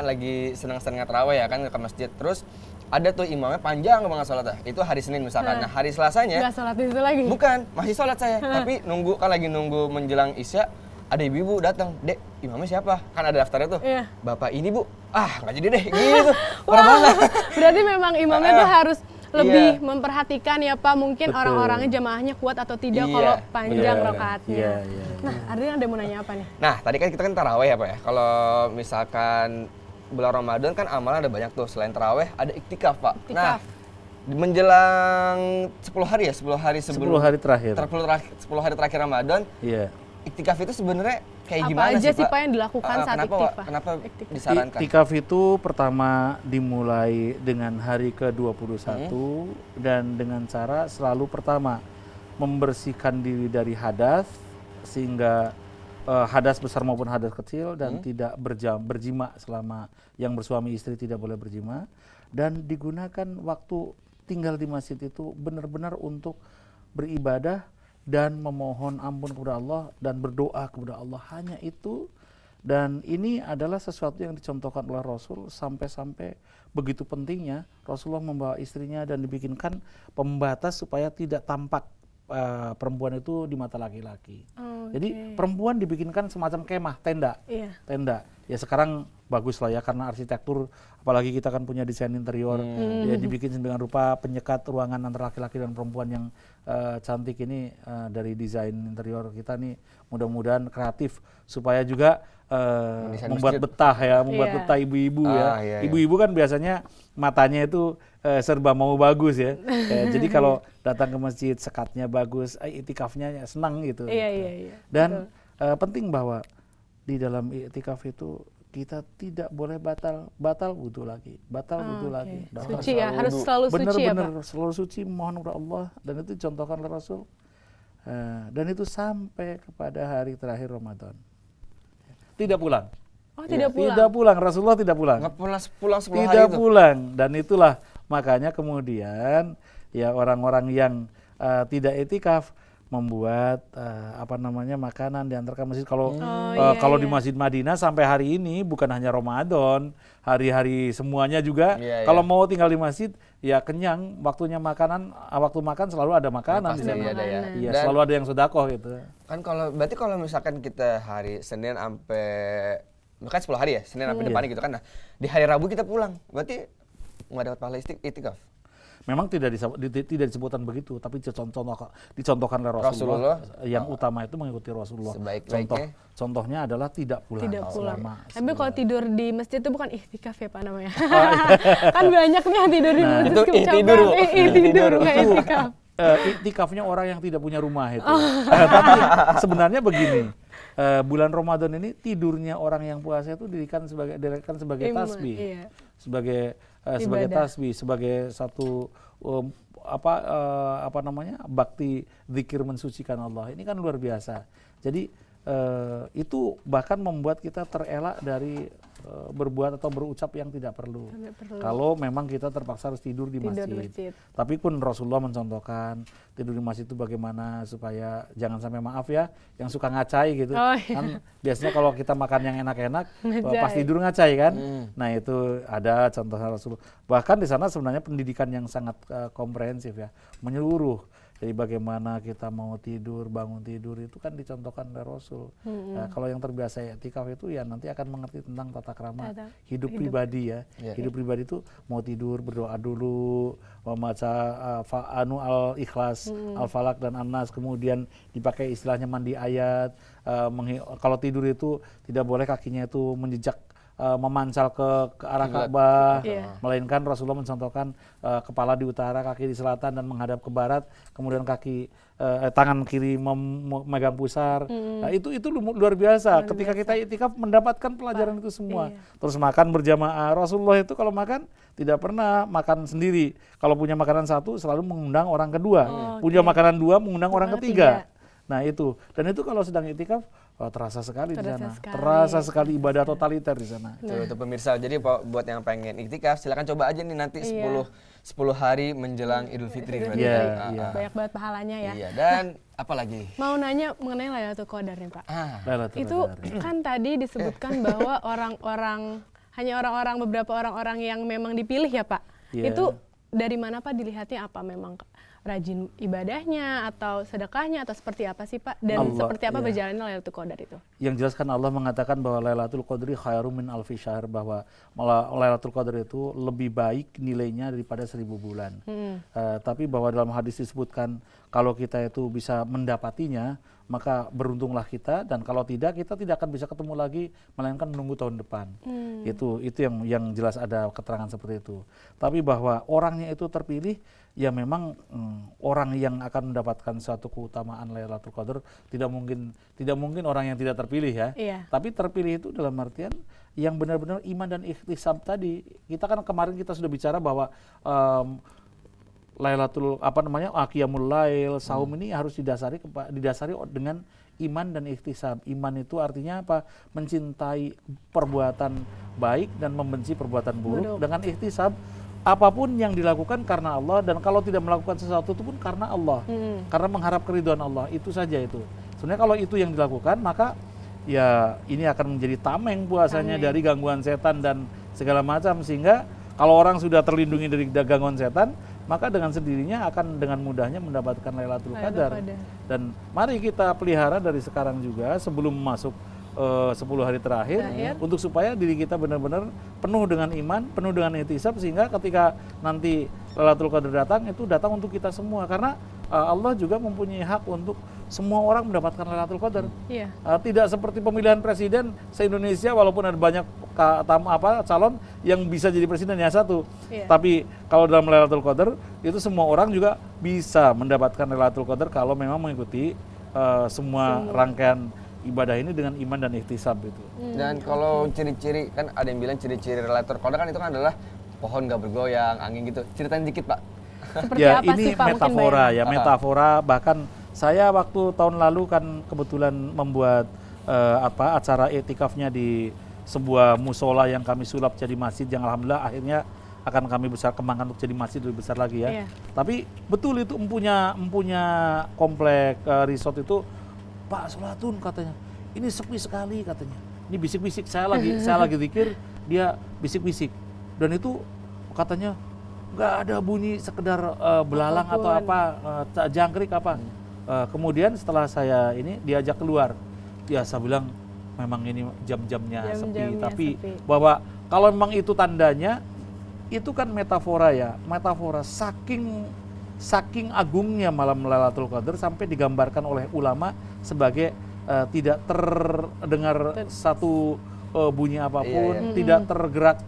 G: lagi senang-senang tarawih ya kan ke masjid. Terus ada tuh imamnya panjang banget sholatnya. Itu hari Senin misalkan. Nah, hari Selasanya
H: Nggak sholat itu lagi?
G: bukan, masih sholat saya. Tapi lagi nunggu menjelang Isya, ada ibu-ibu datang. Dek, imamnya siapa? Kan ada daftarnya tuh.
H: Iya.
G: Bapak ini Bu. Nggak jadi deh. Gitu. Parah banget.
H: Berarti memang imamnya tuh harus lebih
G: Iya.
H: memperhatikan ya Pak, mungkin
I: Betul.
H: orang-orangnya jamaahnya kuat atau tidak
G: Iya,
H: kalau panjang
G: benar.
H: rokaatnya.
I: Iya.
H: Nah, Adrian ada mau nanya apa nih?
G: Nah, tadi kan kita kan taraweh ya Pak ya. Kalau misalkan bulan Ramadan kan amalan ada banyak tuh. Selain taraweh ada iktikaf Pak. Nah,
H: Iktikaf.
G: menjelang 10 hari ya, 10 hari sebelum
I: 10 hari terakhir.
G: 10 hari terakhir Ramadan,
I: Iya.
G: iktikaf itu sebenarnya kayak
H: Apa
G: gimana
H: aja sih,
G: Pak?
H: Pak, yang dilakukan saat iktikaf?
G: Kenapa
H: Iktikaf.
G: disarankan?
I: Iktikaf itu pertama dimulai dengan hari ke-21 dan dengan cara selalu pertama membersihkan diri dari hadas sehingga hadas besar maupun hadas kecil dan tidak berjima selama yang bersuami istri tidak boleh berjima, dan digunakan waktu tinggal di masjid itu benar-benar untuk beribadah dan memohon ampun kepada Allah dan berdoa kepada Allah, hanya itu. Dan ini adalah sesuatu yang dicontohkan oleh Rasul sampai-sampai begitu pentingnya Rasulullah membawa istrinya dan dibikinkan pembatas supaya tidak tampak perempuan itu di mata laki-laki. Jadi perempuan dibikinkan semacam kemah, tenda.
H: Iya.
I: Tenda. Ya sekarang bagus lah ya karena arsitektur, apalagi kita kan punya desain interior, ya dibikin dengan rupa penyekat ruangan antara laki-laki dan perempuan yang cantik ini dari desain interior kita nih, mudah-mudahan kreatif supaya juga membuat betah ya, membuat betah ibu-ibu ya. Ibu-ibu kan biasanya matanya itu serba mau bagus ya. Jadi kalau datang ke masjid sekatnya bagus, iktikafnya senang gitu. Dan penting bahwa di dalam iktikaf itu kita tidak boleh batal wudhu lagi, lagi.
H: Suci ya, harus selalu suci ya Pak?
I: Benar-benar selalu suci, mohon kepada Allah, dan itu dicontohkan oleh Rasul. Dan itu sampai kepada hari terakhir Ramadan. Tidak pulang.
H: Oh, tidak pulang?
I: Tidak pulang, Rasulullah tidak pulang.
G: Nggak pernah pulang 10 hari
I: Tidak
G: itu.
I: pulang, dan itulah makanya kemudian ya orang-orang yang tidak itikaf membuat makanan diantarkan masjid. Kalau di Masjid Madinah sampai hari ini bukan hanya Ramadan, hari-hari semuanya juga. Kalau mau tinggal di masjid ya kenyang, waktunya makanan, waktu makan selalu ada makanan.
G: Pasti ada ya.
I: Iya, selalu ada yang sedekah gitu.
G: Kan berarti kalau misalkan kita hari Senin sampai kan 10 hari ya, Senin sampai depan gitu kan. Nah, di hari Rabu kita pulang. Berarti nggak dapat pahala itikaf.
I: Memang tidak disebutkan begitu, tapi dicontohkan oleh Rasulullah. Yang utama itu mengikuti Rasulullah. Contohnya adalah tidak pulang.
H: Tapi kalau tidur di masjid itu bukan iktikaf ya Pak namanya. Kan banyak nih yang tidur di masjid.
G: Itu
H: tidur nggak iktikaf.
I: Iktikafnya orang yang tidak punya rumah itu. Tapi sebenarnya begini, bulan Ramadan ini tidurnya orang yang puasa itu dirikan sebagai tasbih, sebagai tasbih, sebagai satu bakti zikir mensucikan Allah. Ini kan luar biasa. Jadi itu bahkan membuat kita terelak dari berbuat atau berucap yang tidak perlu. Kalau memang kita terpaksa harus tidur di masjid. Tapi pun Rasulullah mencontohkan tidur di masjid itu bagaimana supaya jangan sampai maaf ya yang suka ngacai gitu. Kan biasanya kalau kita makan yang enak-enak pas tidur ngacai kan. Nah itu ada contohnya Rasulullah. Bahkan di sana sebenarnya pendidikan yang sangat komprehensif ya, menyeluruh. Jadi bagaimana kita mau tidur, bangun tidur itu kan dicontohkan oleh Rasul. Nah, kalau yang terbiasa iktikaf itu ya nanti akan mengerti tentang tata krama hidup pribadi ya. Hidup pribadi itu mau tidur berdoa dulu, membaca Al-Ikhlas, Al-Falak dan An-Nas, kemudian dipakai istilahnya mandi ayat. Kalau tidur itu tidak boleh kakinya itu menjejak memancal ke arah Ka'bah, melainkan Rasulullah mencontohkan kepala di utara, kaki di selatan dan menghadap ke barat, kemudian tangan kiri memegang pusar. Nah, itu luar biasa. Ketika kita iktikaf mendapatkan pelajaran itu semua. Terus makan berjamaah. Rasulullah itu kalau makan tidak pernah makan sendiri. Kalau punya makanan satu selalu mengundang orang kedua. Punya makanan dua mengundang orang ketiga. Nah itu, dan itu kalau sedang iktikaf terasa sekali di sana. Terasa sekali ibadah totaliter di sana.
G: Itu pemirsa, jadi buat yang pengen iktikaf silakan coba aja nih nanti 10 hari menjelang Idul Fitri.
H: Banyak banget pahalanya ya.
G: Iya, dan apa lagi?
H: Mau nanya mengenai Lailatul Qadar nih Pak. Itu
I: Qadar.
H: kan tadi disebutkan bahwa hanya beberapa orang-orang yang memang dipilih ya Pak. Itu dari mana Pak dilihatnya, apa memang rajin ibadahnya atau sedekahnya atau seperti apa sih Pak, dan seperti apa berjalannya Lailatul Qadar itu?
I: Yang jelas kan Allah mengatakan bahwa Lailatul Qadri khairum min alfi syahr, bahwa Lailatul Qadar itu lebih baik nilainya daripada 1000 bulan. Tapi bahwa dalam hadis disebutkan kalau kita itu bisa mendapatinya maka beruntunglah kita, dan kalau tidak kita tidak akan bisa ketemu lagi melainkan menunggu tahun depan. Itu yang jelas ada keterangan seperti itu. Tapi bahwa orangnya itu terpilih ya memang orang yang akan mendapatkan suatu keutamaan Lailatul Qadar tidak mungkin orang yang tidak terpilih ya. Tapi terpilih itu dalam artian yang benar-benar iman dan ikhtisab tadi. Kita kan kemarin kita sudah bicara bahwa Qiyamul Lail, saum ini harus didasari dengan iman dan ikhtisab. Iman itu artinya apa? Mencintai perbuatan baik dan membenci perbuatan buruk. Dengan ikhtisab, apapun yang dilakukan karena Allah, dan kalau tidak melakukan sesuatu itu pun karena Allah. Karena mengharap keridhaan Allah, itu saja itu. Sebenarnya kalau itu yang dilakukan, maka ya ini akan menjadi tameng puasanya dari gangguan setan dan segala macam, sehingga kalau orang sudah terlindungi dari gangguan setan, maka dengan sendirinya akan dengan mudahnya mendapatkan Lailatul Qadar. Dan mari kita pelihara dari sekarang juga sebelum masuk 10 hari terakhir untuk supaya diri kita benar-benar penuh dengan iman, penuh dengan ihtisab, sehingga ketika nanti Lailatul Qadar datang, itu datang untuk kita semua, karena Allah juga mempunyai hak untuk semua orang mendapatkan Lailatul Qadar.
H: Iya.
I: Tidak seperti pemilihan presiden se-Indonesia, walaupun ada banyak calon yang bisa jadi presiden ya satu.
H: Iya.
I: Tapi kalau dalam Lailatul Qadar itu semua orang juga bisa mendapatkan Lailatul Qadar kalau memang mengikuti semua rangkaian ibadah ini dengan iman dan ihtisab itu.
G: Dan kalau ciri-ciri, kan ada yang bilang ciri-ciri Lailatul Qadar kan itu kan adalah pohon nggak bergoyang, angin gitu. Ceritain dikit, Pak.
H: Seperti
I: Ya,
H: apa
I: ini
H: sih Pak? Mungkin
I: metafora
H: bayangin.
I: ya, metafora. Bahkan saya waktu tahun lalu kan kebetulan membuat acara etikafnya di sebuah musola yang kami sulap jadi masjid, yang alhamdulillah akhirnya akan kami besar kembangkan untuk jadi masjid lebih besar lagi ya.
H: Iya.
I: Tapi betul itu empunya komplek resort itu, Pak Solatun katanya, ini sepi sekali katanya. Ini bisik-bisik, saya lagi zikir, dia bisik-bisik. Dan itu katanya nggak ada bunyi sekedar belalang atau apa, jangkrik apa. Kemudian setelah saya ini diajak keluar, ya saya bilang memang ini jam-jamnya sepi. Tapi bahwa kalau memang itu tandanya, itu kan metafora ya, metafora saking agungnya malam Lailatul Qadar sampai digambarkan oleh ulama sebagai tidak terdengar satu bunyi apapun, tidak tergerak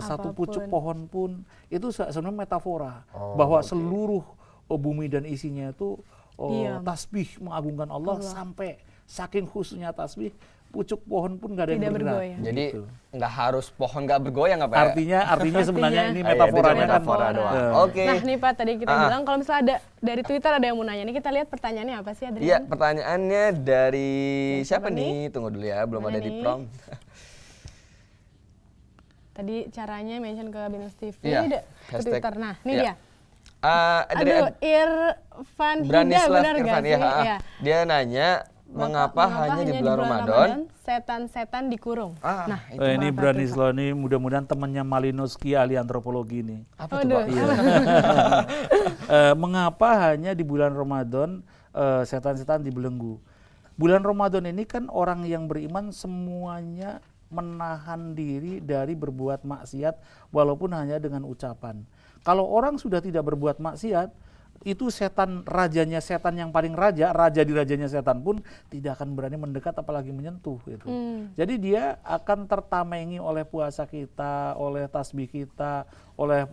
I: satu pucuk pohon pun. Itu sebenarnya metafora bahwa seluruh bumi dan isinya itu tasbih mengagungkan Allah, sampai saking khususnya tasbih, pucuk pohon pun nggak ada yang bergerak.
G: Jadi nggak harus pohon nggak bergoyang apa ya?
I: Artinya sebenarnya ini metaforanya kan.
G: Oke.
H: Nah nih Pak, tadi kita bilang kalau misalnya ada dari Twitter ada yang mau nanya, nih kita lihat pertanyaannya apa sih Adrian?
G: Iya, pertanyaannya dari siapa nih? Tunggu dulu ya, belum ada di prompt.
H: Tadi caranya mention ke Binus TV,
G: Iya,
H: ke Twitter. Nah, ini
G: iya.
H: dia. Aduh, Irfan Hida, benar nggak sih? Ya.
G: Dia nanya, mengapa hanya di bulan Ramadan
H: setan-setan dikurung?
G: Nah,
I: Ini Branislaw ini mudah-mudahan temannya Malinowski ahli antropologi ini.
G: apa tuh, Pak?
I: Mengapa hanya di bulan Ramadan setan-setan dibelenggu? Bulan Ramadan ini kan orang yang beriman semuanya menahan diri dari berbuat maksiat walaupun hanya dengan ucapan. Kalau orang sudah tidak berbuat maksiat, itu setan, rajanya setan yang paling raja di rajanya setan pun tidak akan berani mendekat apalagi menyentuh gitu. Jadi dia akan tertamengi oleh puasa kita, oleh tasbih kita, oleh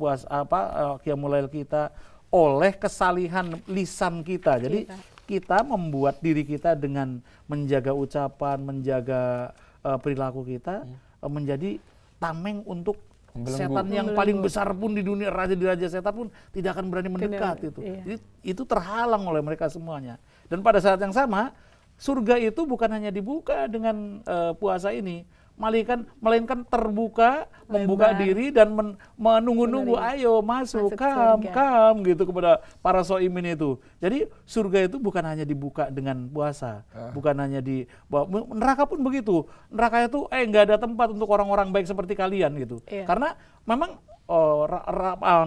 I: qiyamul lail kita, oleh kesalihan lisan kita. Jadi kita membuat diri kita dengan menjaga ucapan, menjaga perilaku kita menjadi tameng untuk setan yang paling besar pun di dunia, raja setan pun tidak akan berani mendekat itu. Jadi itu terhalang oleh mereka semuanya. Dan pada saat yang sama, surga itu bukan hanya dibuka dengan puasa ini, melainkan terbuka, membuka diri dan menunggu-nunggu, ayo masuk, kam gitu kepada para soimin itu. Jadi surga itu bukan hanya dibuka dengan puasa, bukan hanya neraka pun begitu. Neraka itu nggak ada tempat untuk orang-orang baik seperti kalian gitu. Karena memang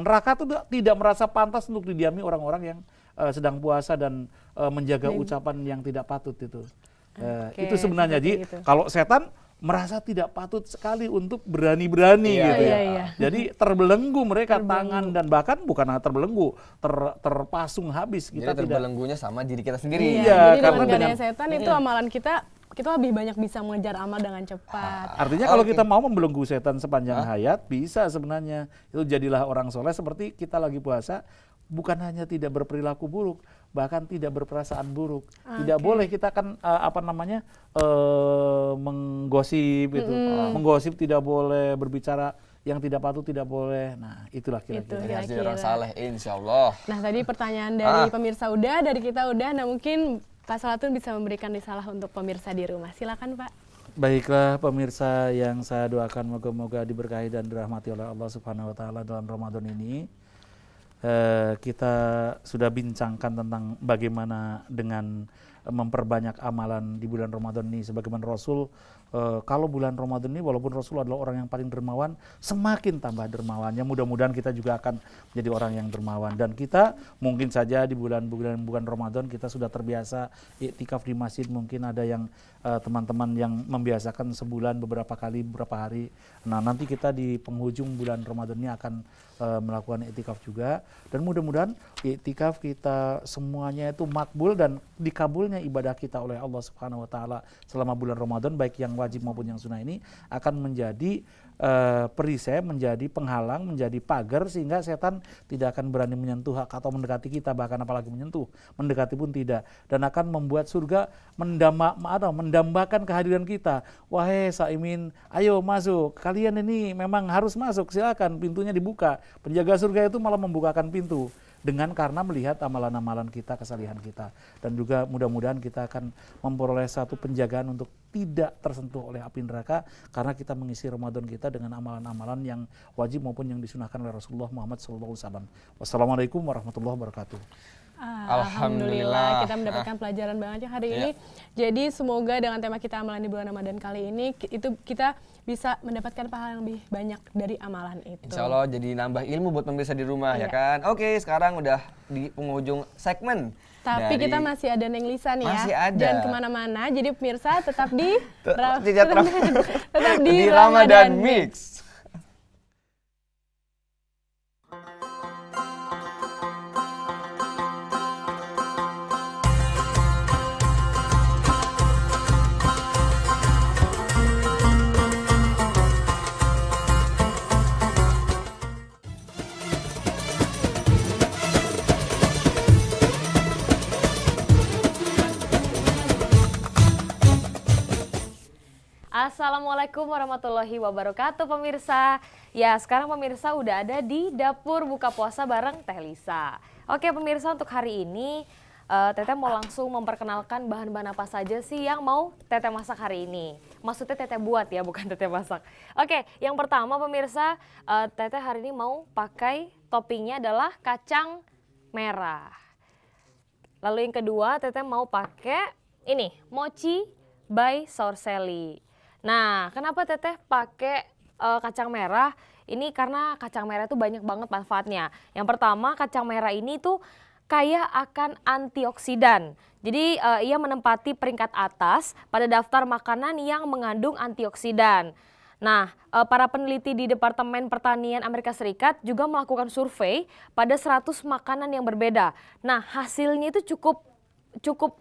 I: neraka itu tidak merasa pantas untuk didiami orang-orang yang sedang puasa dan menjaga ucapan yang tidak patut itu. Itu sebenarnya. Jadi kalau setan merasa tidak patut sekali untuk berani-berani gitu ya. Jadi terbelenggu mereka tangan, dan bahkan bukan hanya terbelenggu, terpasung habis. Kita
G: Jadi terbelenggunya sama diri kita sendiri.
H: Jadi dengan gak ada setan itu amalan kita lebih banyak bisa mengejar amal dengan cepat.
I: Artinya kalau kita mau membelenggu setan sepanjang hayat, bisa sebenarnya. Itu jadilah orang soleh seperti kita lagi puasa, bukan hanya tidak berperilaku buruk, bahkan tidak berperasaan buruk. Tidak boleh kita kan menggosip gitu. Menggosip tidak boleh, berbicara yang tidak patut tidak boleh. Nah, itulah kira-kira.
G: Jadi harus jadi orang saleh, insyaallah.
H: Nah, tadi pertanyaan dari pemirsa udah, dari kita udah. Nah, mungkin Pak Solatun bisa memberikan risalah untuk pemirsa di rumah. Silakan, Pak.
I: Baiklah pemirsa yang saya doakan, moga-moga diberkahi dan dirahmati oleh Allah Subhanahu wa taala dalam Ramadan ini. Kita sudah bincangkan tentang bagaimana dengan memperbanyak amalan di bulan Ramadan ini. Sebagaimana Rasul, kalau bulan Ramadan ini walaupun Rasul adalah orang yang paling dermawan, semakin tambah dermawannya. Mudah-mudahan kita juga akan menjadi orang yang dermawan. Dan kita mungkin saja di bulan Ramadan kita sudah terbiasa iktikaf di masjid. Mungkin ada yang teman-teman yang membiasakan sebulan beberapa kali, beberapa hari. Nah, nanti kita di penghujung bulan Ramadan ini akan melakukan iktikaf juga. Dan mudah-mudahan iktikaf kita semuanya itu makbul dan dikabulnya ibadah kita oleh Allah Subhanahu wa taala selama bulan Ramadan, baik yang wajib maupun yang sunnah ini akan menjadi perisai, menjadi penghalang, menjadi pagar sehingga setan tidak akan berani menyentuh atau mendekati kita, bahkan apalagi menyentuh, mendekati pun tidak, dan akan membuat surga mendambakan kehadiran kita. Wahai saimin, ayo masuk, kalian ini memang harus masuk, silakan, pintunya dibuka. Penjaga surga itu malah membukakan pintu karena melihat amalan-amalan kita, kesalihan kita. Dan juga mudah-mudahan kita akan memperoleh satu penjagaan untuk tidak tersentuh oleh api neraka karena kita mengisi Ramadan kita dengan amalan-amalan yang wajib maupun yang disunahkan oleh Rasulullah Muhammad SAW. Wassalamualaikum warahmatullahi wabarakatuh.
H: Alhamdulillah kita mendapatkan pelajaran banget ya hari ini. Jadi semoga dengan tema kita amalan di bulan Ramadan kali ini itu kita bisa mendapatkan pahala yang lebih banyak dari amalan itu.
G: Insya Allah jadi nambah ilmu buat pemirsa di rumah ya kan. Oke, sekarang udah di penghujung segmen.
H: Tapi kita masih ada Neng Lisa nih
G: masih
H: ya.
G: ada.
H: Jangan kemana-mana. Jadi pemirsa tetap di
G: tetap di Ramadan Mix.
J: Assalamualaikum warahmatullahi wabarakatuh pemirsa. Ya sekarang pemirsa udah ada di dapur buka puasa bareng Teh Lisa. Oke pemirsa, untuk hari ini Teteh mau langsung memperkenalkan bahan-bahan apa saja sih yang mau Teteh masak hari ini. Maksudnya Teteh buat ya, bukan Teteh masak. Oke, yang pertama pemirsa, Teteh hari ini mau pakai toppingnya adalah kacang merah. Lalu yang kedua Teteh mau pakai ini mochi by Saur Sally. Nah, kenapa Teteh pakai kacang merah? Ini karena kacang merah itu banyak banget manfaatnya. Yang pertama, kacang merah ini tuh kaya akan antioksidan. Jadi ia menempati peringkat atas pada daftar makanan yang mengandung antioksidan. Nah, para peneliti di Departemen Pertanian Amerika Serikat juga melakukan survei pada 100 makanan yang berbeda. Nah, hasilnya itu cukup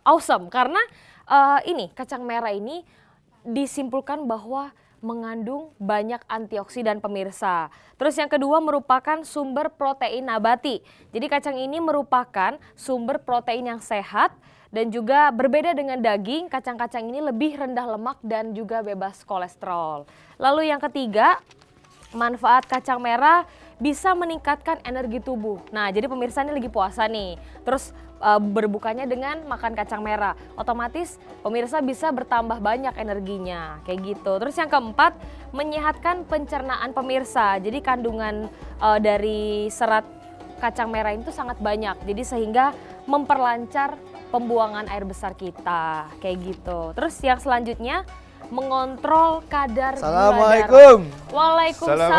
J: awesome karena ini kacang merah ini disimpulkan bahwa mengandung banyak antioksidan pemirsa. Terus yang kedua merupakan sumber protein nabati. Jadi kacang ini merupakan sumber protein yang sehat dan juga berbeda dengan daging, kacang-kacang ini lebih rendah lemak dan juga bebas kolesterol. Lalu yang ketiga, manfaat kacang merah bisa meningkatkan energi tubuh. Nah, jadi pemirsa ini lagi puasa nih. Terus berbukanya dengan makan kacang merah. Otomatis pemirsa bisa bertambah banyak energinya. Kayak gitu. Terus yang keempat, menyehatkan pencernaan pemirsa. Jadi kandungan dari serat kacang merah itu sangat banyak. Jadi sehingga memperlancar pembuangan air besar kita. Kayak gitu. Terus yang selanjutnya, mengontrol kadar gula darah.
E: Assalamualaikum.
J: Waalaikumsalam.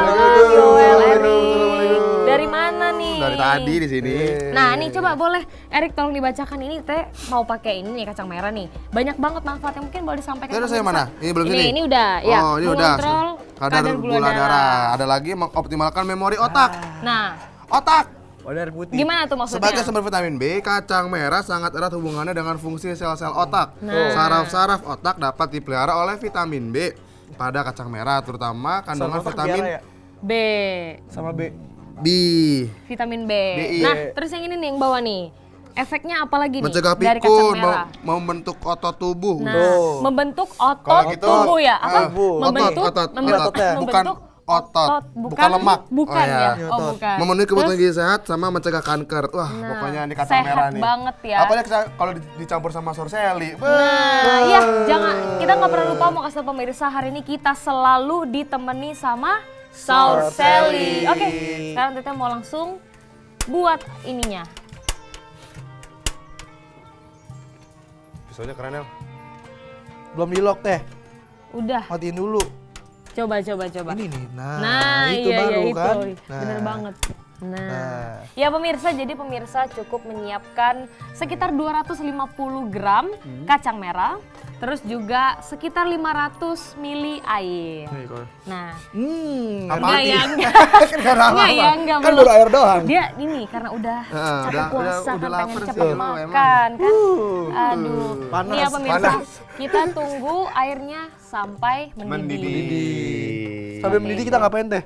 J: Dari mana nih?
D: Dari tadi di sini.
J: Nah, ini coba boleh Erik tolong dibacakan ini Teh mau pakai ini nih kacang merah nih. Banyak banget manfaatnya, mungkin boleh disampaikan.
D: Terus saya mana? Ini belum ini.
J: Ini udah ya.
D: Oh, ini udah.
J: Mengontrol
D: Kadar gula darah. Ada lagi mengoptimalkan memori otak.
J: Nah,
D: Otak.
E: Warna putih.
J: gimana tuh maksudnya?
D: Sebagai sumber vitamin B, kacang merah sangat erat hubungannya dengan fungsi sel-sel otak.
J: Nah.
D: Saraf-saraf otak dapat dipelihara oleh vitamin B pada kacang merah, terutama kandungan vitamin
J: B.
E: Sama B.
D: B.
J: Vitamin B.
D: BI.
J: Nah, terus yang ini nih yang bawah nih. Efeknya apa lagi nih
D: Mencegah
J: dari kacang
D: pikun,
J: merah?
D: membentuk otot tubuh.
J: Nah, membentuk otot
D: Kalau gitu,
J: tubuh ya? Apa?
E: otot.
D: Bukan otot, bukan lemak.
J: Bukan
D: Oh,
J: ya?
D: iya.
J: Oh, bukan.
D: Memenuhi kebutuhan
J: Terus,
D: gizi sehat sama mencegah kanker. Wah, pokoknya ini kacang
J: sehat
D: merah nih.
J: banget ya.
D: Apalagi kalau dicampur sama Saur Sally.
J: Nah, iya, kita nggak pernah lupa mau kasih pemirsa hari ini kita selalu ditemani sama Saur Sally. Oke, sekarang Teteh mau langsung buat ininya.
D: Pisaunya keren ya.
E: Belum di lock teh.
J: Udah.
E: Matiin dulu.
J: Coba.
E: Ini nih.
J: Nah,
E: itu
J: iya,
E: baru
J: iya,
E: kan.
J: itu. Bener banget. Nah, ya pemirsa, jadi pemirsa cukup menyiapkan sekitar 250 gram kacang merah, terus juga sekitar 500 ml air. Nah, enggak ya, enggak.
E: Kan baru air doang.
J: Dia ini karena udah capek puasa
D: udah
J: kan
D: lapar
J: pengen
D: sih
J: cepet
D: emang.
J: makan kan. Aduh,
E: panas,
J: nih ya pemirsa,
D: panas.
J: kita tunggu airnya sampai mendidih.
E: Sampai mendidih kita ngapain teh?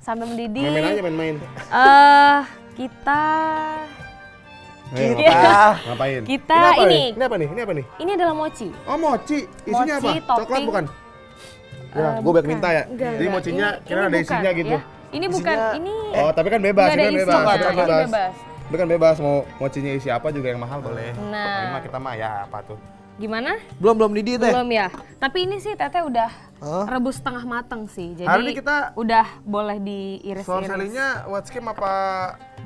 J: Sampai mendidih.
D: Main aja main-main.
J: Kita
D: Ngapain?
J: Kita ini.
D: Ini apa nih?
J: Ini adalah mochi.
D: Oh, mochi. Isinya
J: Mochi,
D: apa? Coklat
J: topping.
D: bukan? Ya, gue banyak minta ya.
J: Enggak,
D: Jadi
J: enggak.
D: mochinya
J: Ini
D: kira ada
J: bukan,
D: isinya gitu.
J: ya. Ini bukan, ini
D: Oh, tapi kan bebas,
J: nggak ada
D: ini kan
J: isi,
D: bebas,
J: nah,
D: ini kan
J: ini
D: bebas.
J: bebas.
D: Ini kan bebas mau mochinya isi apa juga yang mahal boleh.
J: Nah.
D: Ini mah kita mah ya apa tuh?
J: Gimana?
E: Belum didih teh.
J: Belum ya. Tapi ini sih Teteh udah rebus setengah mateng sih. Jadi
D: Hari ini kita
J: udah boleh diiris-iris.
D: soal salinya white skim apa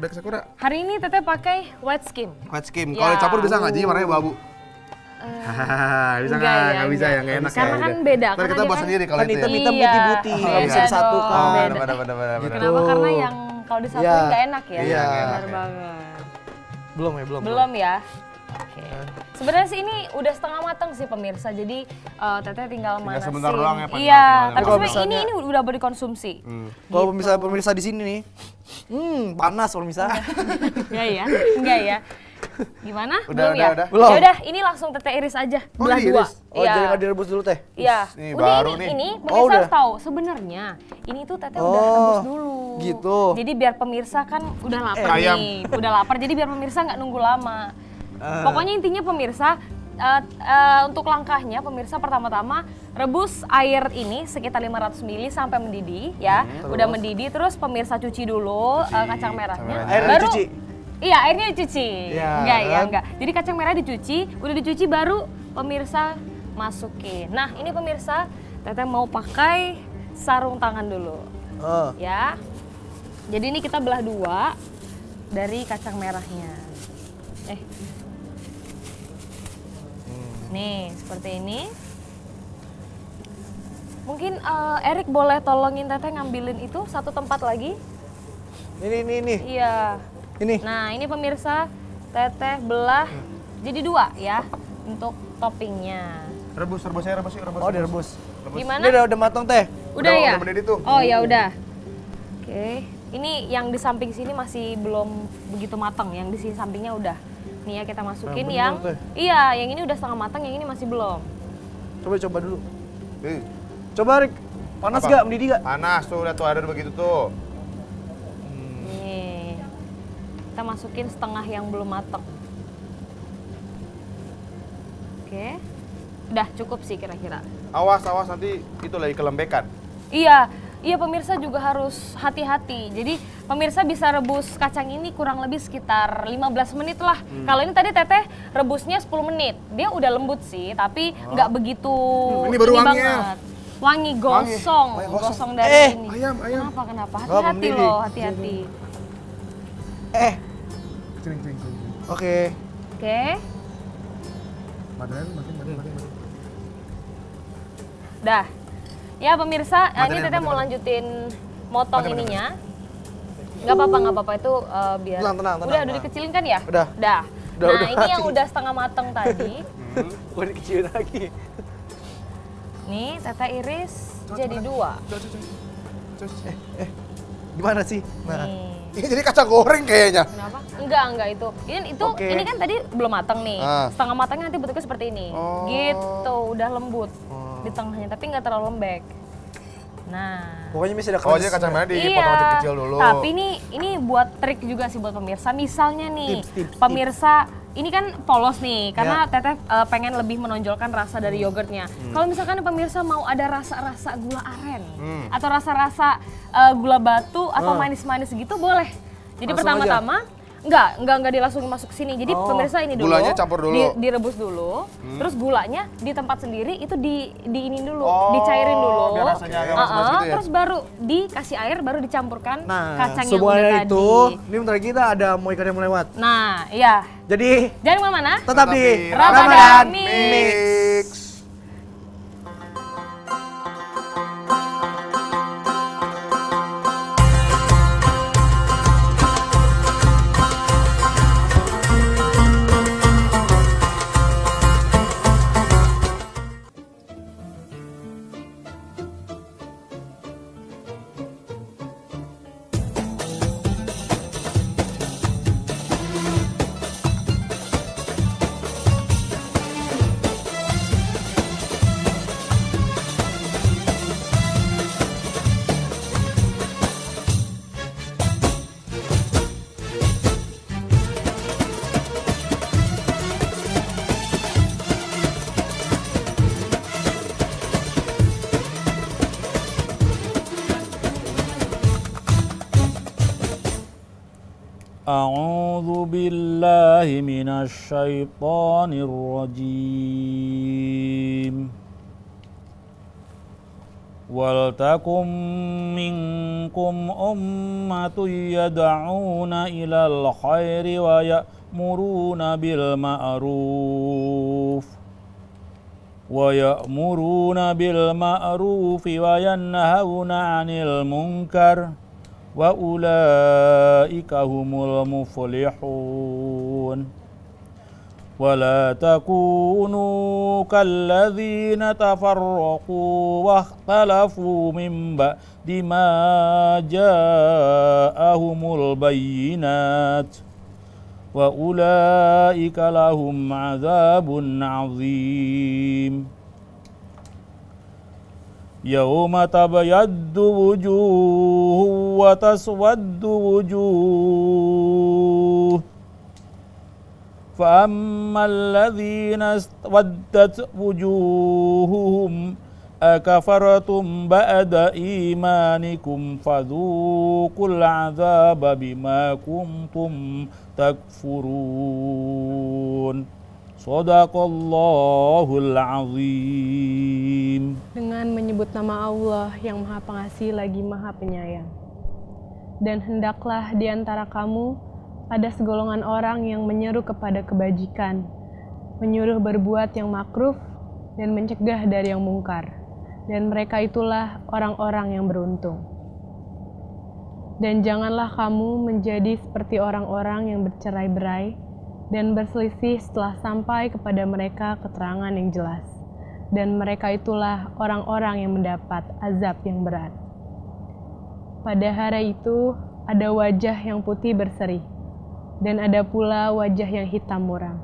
D: black sakura?
J: Hari ini Teteh pakai white skim.
D: White skim.
J: Ya.
D: Kalau dicampur bisa nggak? Jadi warnanya abu-abu. Bisa
J: enggak ya,
D: nggak bisa ya, nggak enak
J: Karena
D: ya.
J: kan
D: udah.
J: beda,
D: Ntar
J: karena
D: kita
J: dia
D: buat
J: kan
D: sendiri kalau
E: kan
D: itu ya.
E: hitam-hitam
J: Iya,
E: putih-putih, nggak
J: beda
E: bisa disatukan.
J: dong, beda.
D: Benar.
J: Kenapa? Karena yang kalau disatuin
E: Iya.
J: nggak enak ya.
D: Iya, nggak
J: Benar
D: enak.
J: banget.
E: Belum ya.
J: Oke. Sebenarnya sih ini udah setengah matang sih pemirsa. Jadi Teteh tinggal manasin.
D: sebentar doang ya, Pak,
J: Iya,
D: tinggal
J: tapi
E: kalau
J: sebenarnya ini udah boleh dikonsumsi.
E: Kalau pemirsa di sini nih, panas pemirsa.
J: Enggak ya. Gimana?
D: Udah,
J: Belum ya?
D: udah.
E: Belum.
J: Ya udah, ini langsung Teteh iris aja.
D: Oh,
J: Belah
D: diiris?
J: dua.
E: Oh, jadi nggak direbus dulu teh?
J: Iya.
D: Nih,
J: Udah
D: baru nih.
J: ini
E: Oh,
J: pemirsa
E: udah.
J: harus tahu sebenarnya ini tuh Teteh udah
E: Oh,
J: rebus dulu.
E: gitu.
J: Jadi biar pemirsa kan udah lapar
D: ayam.
J: nih, udah lapar. Jadi biar pemirsa nggak nunggu lama. Pokoknya intinya pemirsa untuk langkahnya pemirsa pertama-tama rebus air ini sekitar 500 ml sampai mendidih ya. Udah mendidih terus pemirsa cuci dulu kacang merahnya.
E: Airnya dicuci?
J: Iya, airnya dicuci.
E: Ya,
J: Enggak. Jadi kacang merah dicuci, udah dicuci baru pemirsa masukin. Nah, ini pemirsa, Teteh mau pakai sarung tangan dulu. Ya. Jadi ini kita belah dua dari kacang merahnya. Nih, seperti ini. Mungkin Erik boleh tolongin Teteh ngambilin itu satu tempat lagi.
E: Ini.
J: Iya.
E: Ini.
J: Nah, ini pemirsa, Teteh belah jadi dua ya untuk toppingnya.
D: Rebus yuk.
E: Oh, direbus.
J: Gimana?
E: Ini udah matang teh.
J: Udah ya?
D: Udah mendidih tuh.
J: Oh, ya udah. Oke. Ini yang di samping sini masih belum begitu matang, yang di sini sampingnya udah. Nih ya kita masukin
E: Nah,
J: yang
E: bener, Teh.
J: iya, yang ini udah setengah matang, yang ini masih belum.
E: Coba dulu.
D: Nih,
E: Coba Rik. Panas
D: Apa?
E: gak? Mendidih gak?
D: panas tuh, lihat tuh ada begitu tuh.
J: Nih. Kita masukin setengah yang belum matang. Oke. Udah cukup sih kira-kira.
D: Awas nanti itu lagi kelembekan.
J: Iya pemirsa juga harus hati-hati. Jadi pemirsa bisa rebus kacang ini kurang lebih sekitar 15 menit lah. Kalau ini tadi Teteh rebusnya 10 menit. Dia udah lembut sih, tapi nggak begitu
D: Ini baru wanginya.
J: banget. Wangi gosong, gosong dari ini.
D: ayam.
J: Kenapa?
E: Oh,
J: Hati-hati
E: mendidih.
J: loh, hati-hati.
D: Cering.
E: Oke.
J: Oke.
D: Makin.
J: Dah. Ya pemirsa, ini
D: Matikan,
J: Teteh mau lanjutin motong ininya. Nggak apa-apa itu biar.
E: Tenang.
J: Udah dikecilin kan ya?
E: Udah.
J: Nah,
E: Udah
J: ini yang
E: mati.
J: udah setengah mateng tadi.
E: Udah dikecilin lagi.
J: Nih, Teteh iris jadi dua.
E: Gimana sih? Nah.
J: Nih.
D: Ini jadi kacang goreng kayaknya.
J: Kenapa? Enggak itu.
E: Oke.
J: Ini kan tadi belum mateng nih.
D: Ah.
J: Setengah matangnya nanti bentuknya seperti ini.
D: Oh.
J: Gitu, udah lembut di tengahnya, tapi nggak terlalu lembek. Nah.
E: Pokoknya masih ada
D: Oh, jadi kacang merah dipotong
J: Iya,
D: kecil dulu.
J: tapi ini buat trik juga sih buat pemirsa. Misalnya nih,
E: Tips.
J: pemirsa ini kan polos nih, karena Teteh pengen lebih menonjolkan rasa dari yogurtnya. Kalau misalkan pemirsa mau ada rasa-rasa gula aren atau rasa-rasa gula batu atau manis-manis gitu boleh. Jadi
E: Langsung
J: pertama-tama Enggak dilangsung masuk ke sini. Jadi pemirsa ini dulu.
D: Gulanya campur dulu.
J: Direbus dulu. Terus gulanya di tempat sendiri itu di ini dulu, dicairin dulu.
E: Biar rasanya agak
D: mas-mas gitu ya?
J: Terus baru dikasih air, baru dicampurkan
E: Nah,
J: kacang yang udah
E: semuanya
J: tadi.
E: itu, ini bentar lagi kita ada mau ikan yang mau lewat.
J: Nah, iya.
E: Jadi
J: Jangan kemana-mana.
E: tetap di
J: Ramadan
E: Ramadan
J: Mix.
D: Mix.
I: أعوذ بالله من الشيطان الرجيم ولتكن منكم أمة يدعون إلى الخير ويأمرون بالمعروف وينهون عن المنكر وأولئك هم المفلحون ولا تكونوا كالذين تفرقوا واختلفوا من بعد ما جاءهم البينات وأولئك لهم عذاب عظيم يوم تبيض وجوه وتسود وجوه فأما الذين اسودت وجوههم أكفرتم بعد إيمانكم فذوقوا العذاب بما كنتم تكفرون Sadaqallahul azim.
H: Dengan menyebut nama Allah yang Maha Pengasih lagi Maha Penyayang. Dan hendaklah di antara kamu ada segolongan orang yang menyeru kepada kebajikan, menyuruh berbuat yang makruf dan mencegah dari yang mungkar. Dan mereka itulah orang-orang yang beruntung. Dan janganlah kamu menjadi seperti orang-orang yang bercerai-berai dan berselisih setelah sampai kepada mereka keterangan yang jelas. Dan mereka itulah orang-orang yang mendapat azab yang berat. Pada hari itu ada wajah yang putih berseri, dan ada pula wajah yang hitam muram.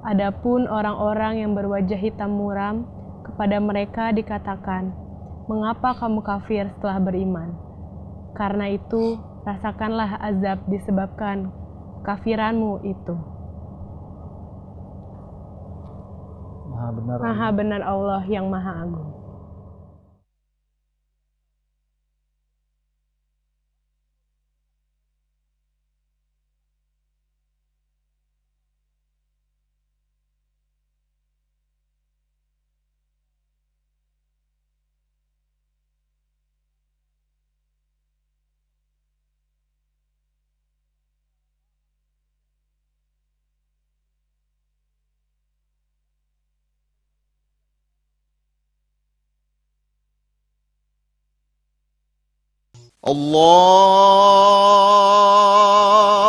H: Adapun orang-orang yang berwajah hitam muram, kepada mereka dikatakan, "Mengapa kamu kafir setelah beriman? Karena itu, rasakanlah azab disebabkan kafiranmu itu." Maha benar Allah yang Maha Agung.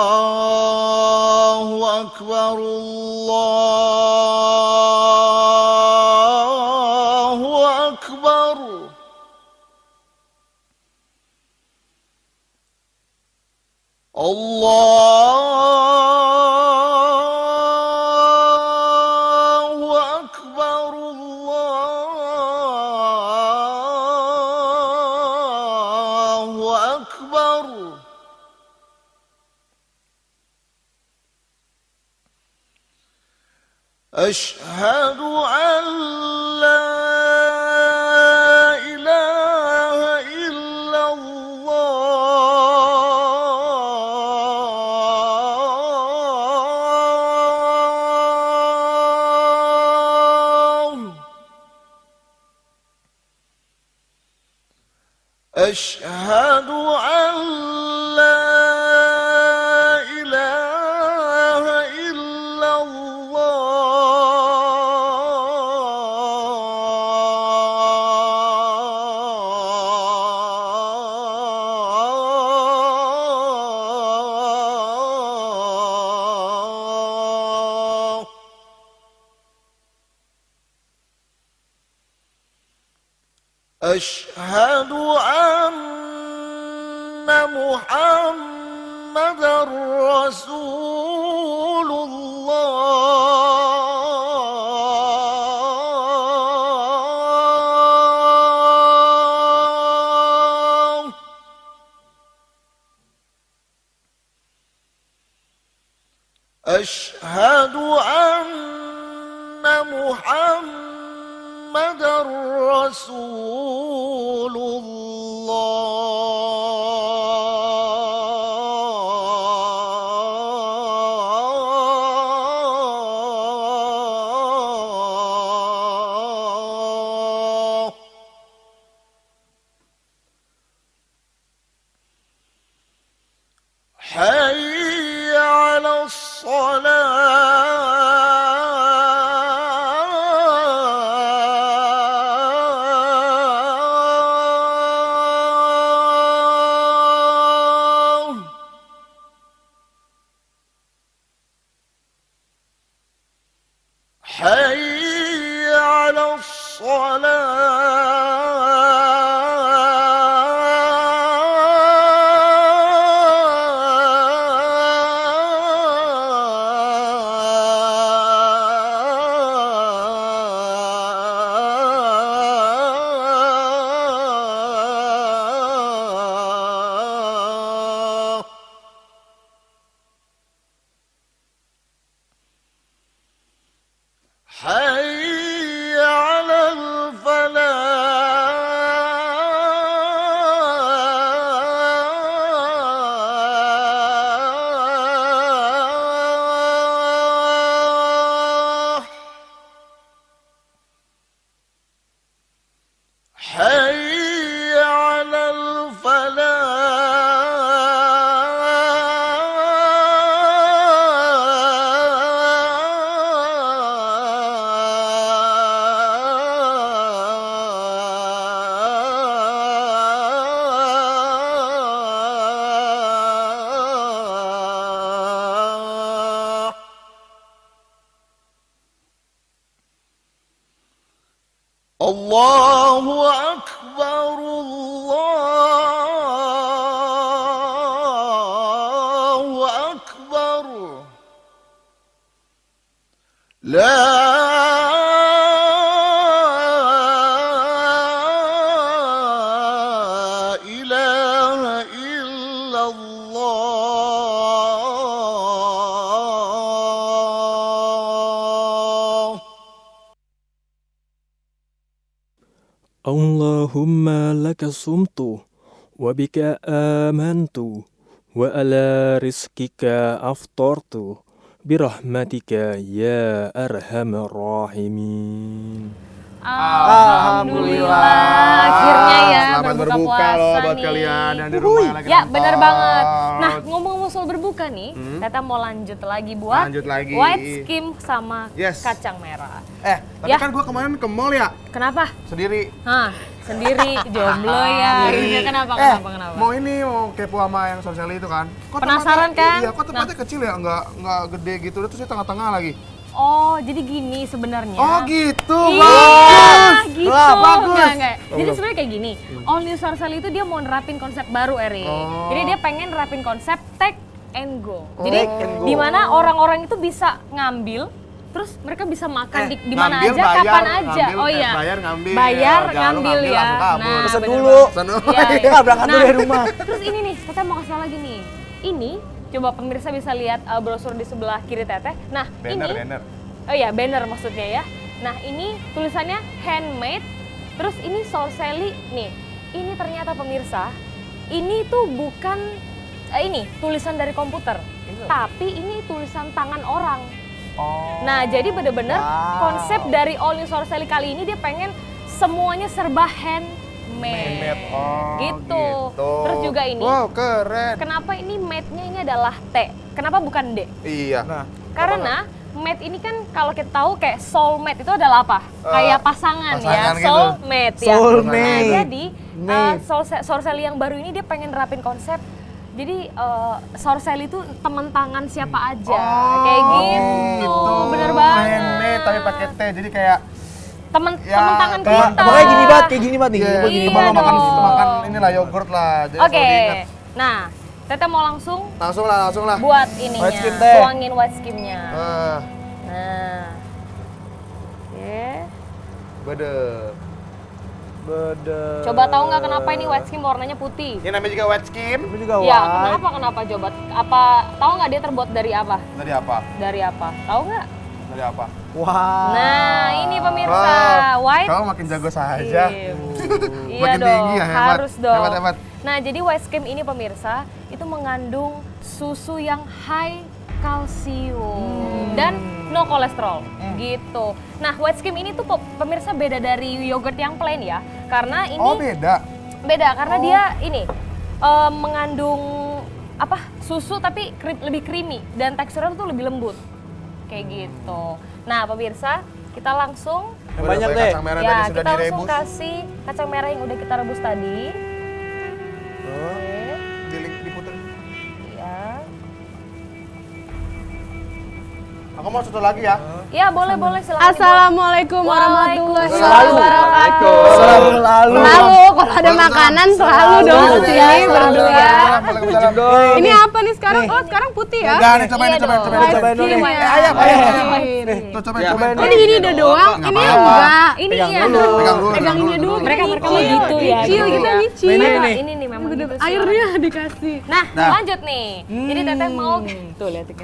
B: Allahu Akbar, Allahu Akbar. Allahu Akbar, Allahu Akbar. أشهد أن لا إله إلا الله أشهد أن لا إله إلا الله أشهد أن محمدا رسول الله أشهد أن محمدا رسول الله حي على الصلاة حي على الصلاة حي على الفلاح حي على الفلاح الله أكبر الله أكبر لا إله إلا الله
K: اللهم لك صمت وبك آمنت وعلى رزقك أفطرت برحمتك يا أرحم الراحمين.
J: Alhamdulillah. Akhirnya ya
D: Selamat berbuka loh buat
J: nih.
D: kalian yang di rumah lagi
J: Ya
D: nonton.
J: bener banget. Nah ngomong-ngomong soal berbuka nih, Teta mau lanjut lagi buat
D: Lanjut lagi.
J: white skim sama
D: Yes.
J: kacang merah.
D: Tapi
J: Ya.
D: kan gua kemarin ke mall ya,
J: Kenapa?
D: sendiri.
J: Hah, sendiri jomblo ya. Ini kenapa?
D: Mau kepo sama yang sosial itu kan. Kok
J: Penasaran
D: tempatnya-
J: kan?
D: Iya, kok tempatnya kecil ya, nggak gede gitu, terus di tengah-tengah lagi.
J: Oh, jadi gini sebenarnya.
D: Oh gitu,
J: Iya, gitu.
D: bagus.
J: Enggak. Jadi sebenarnya kayak gini. All New Sorsel itu dia mau nerapin konsep baru, Eri. Jadi dia pengen nerapin konsep take and go. Jadi di mana orang-orang itu bisa ngambil, terus mereka bisa makan di mana
D: ngambil,
J: aja,
D: bayar,
J: kapan aja.
D: ngambil,
J: Oh iya.
D: bayar, ngambil.
J: Bayar,
D: Jangan lu
J: ngambil
D: ngambil,
J: ya.
D: langsung kabur.
E: Pesen
J: bener
E: dulu.
J: banget. Iya, iya.
E: Berangkat dulu dari rumah.
J: Terus ini nih, Teteh mau kasih tau lagi nih. Ini coba pemirsa bisa lihat brosur di sebelah kiri Teteh. Nah,
D: Banner.
J: Oh ya, banner maksudnya ya. Nah, ini tulisannya handmade. Terus ini Sorseli nih. Ini ternyata pemirsa, ini tuh bukan ini tulisan dari komputer, tapi ini tulisan tangan orang. Nah, jadi bener-bener konsep dari All New Sorseli kali ini dia pengen semuanya serba made.
D: Oh,
J: Gitu. Terus juga ini.
D: Wow, keren.
J: Kenapa ini made-nya ini adalah T? Kenapa bukan D?
D: Iya.
E: Nah,
J: Karena mate ini kan kalau kita tahu kayak soulmate itu adalah apa? Kayak pasangan ya,
D: pasangan gitu.
J: soulmate ya.
E: Soulmate.
J: Nah, jadi Sorcelli yang baru ini dia pengen nerapin konsep. Jadi Sorcelli itu teman tangan siapa aja, kayak gitu. Bener banget.
D: Handmade tapi pakai T, jadi kayak
J: Temen
D: ya,
J: tangan
D: kayak-
J: kita.
E: pokoknya gini banget, kayak gini banget nih.
J: Iya
E: Pokoknya gini
J: dong.
E: banget.
D: makan inilah yogurt lah. Jadi
J: Oke.
D: selalu diingat.
J: Nah, Tete mau langsung
D: Langsung lah.
J: buat ininya,
E: White skim teh.
J: tuangin white skimnya. Nah. Oke.
D: Bede.
J: Coba tahu nggak kenapa ini white skim warnanya putih?
D: Ini namanya juga wet skim.
E: Ini juga
J: Ya,
E: white.
J: kenapa coba? Apa tahu nggak dia terbuat dari apa?
D: Dari apa?
J: Dari apa? Tahu nggak?
D: Dari apa?
E: Wah.
J: Nah, ini pemirsa, white
D: Kamu makin jago saja.
J: skim. Iya
D: Makin
J: dong,
D: tinggi ya, hebat.
J: harus dong.
D: Hebat.
J: Nah, jadi white skim ini pemirsa, itu mengandung susu yang high kalsium dan no kolesterol gitu. Nah, white skim ini tuh pemirsa beda dari yogurt yang plain ya. Karena ini
D: Oh, beda.
J: Beda karena dia ini mengandung apa? Susu tapi lebih creamy dan teksturnya tuh lebih lembut. Kayak gitu. Nah, pemirsa, kita langsung
E: Yang banyak
D: Udah
E: deh.
D: kacang merah
J: ya,
D: tadi
J: kita
D: sudah
J: langsung
D: direbus.
J: kasih kacang merah yang udah kita rebus tadi. Oke.
D: Diputer.
J: Ya.
D: Aku mau satu lagi ya.
J: Ya, boleh silakan.
H: Assalamualaikum warahmatullahi
J: Waalaikumsalam.
H: wabarakatuh.
E: Selalu.
H: Selalu kalau ada makanan selalu dong
J: Selalu
H: kesini
J: ya, selalu
H: berdua.
J: ya.
D: Waalaikumsalam.
H: Ini apa nih sekarang? Oh, sekarang putih ya?
D: Jangan cobain,
J: Iya
D: cobain,
J: dong.
D: cobain.
H: White
E: cobain dulu
H: skim
E: nih.
H: ya.
D: Ayam.
H: Cobain.
D: Tuh cobain,
E: Cobain
D: cobain.
H: Oh, ini gini udah doang?
D: Nggak
H: Ini
D: apa-apa.
H: enggak.
J: Ini
E: Pegang
J: iya
E: dulu.
J: dong.
D: Pegang dulu.
H: dulu.
J: Mereka
H: Oh,
J: gitu ya.
H: Nyicil
J: gitu.
H: kita nyicil.
E: Ini
J: Iya,
E: nih.
J: ini memang gitu sih.
H: Airnya dikasih.
J: Nah,
D: Nah.
J: lanjut nih. Jadi Teteh mau tuh lihatin.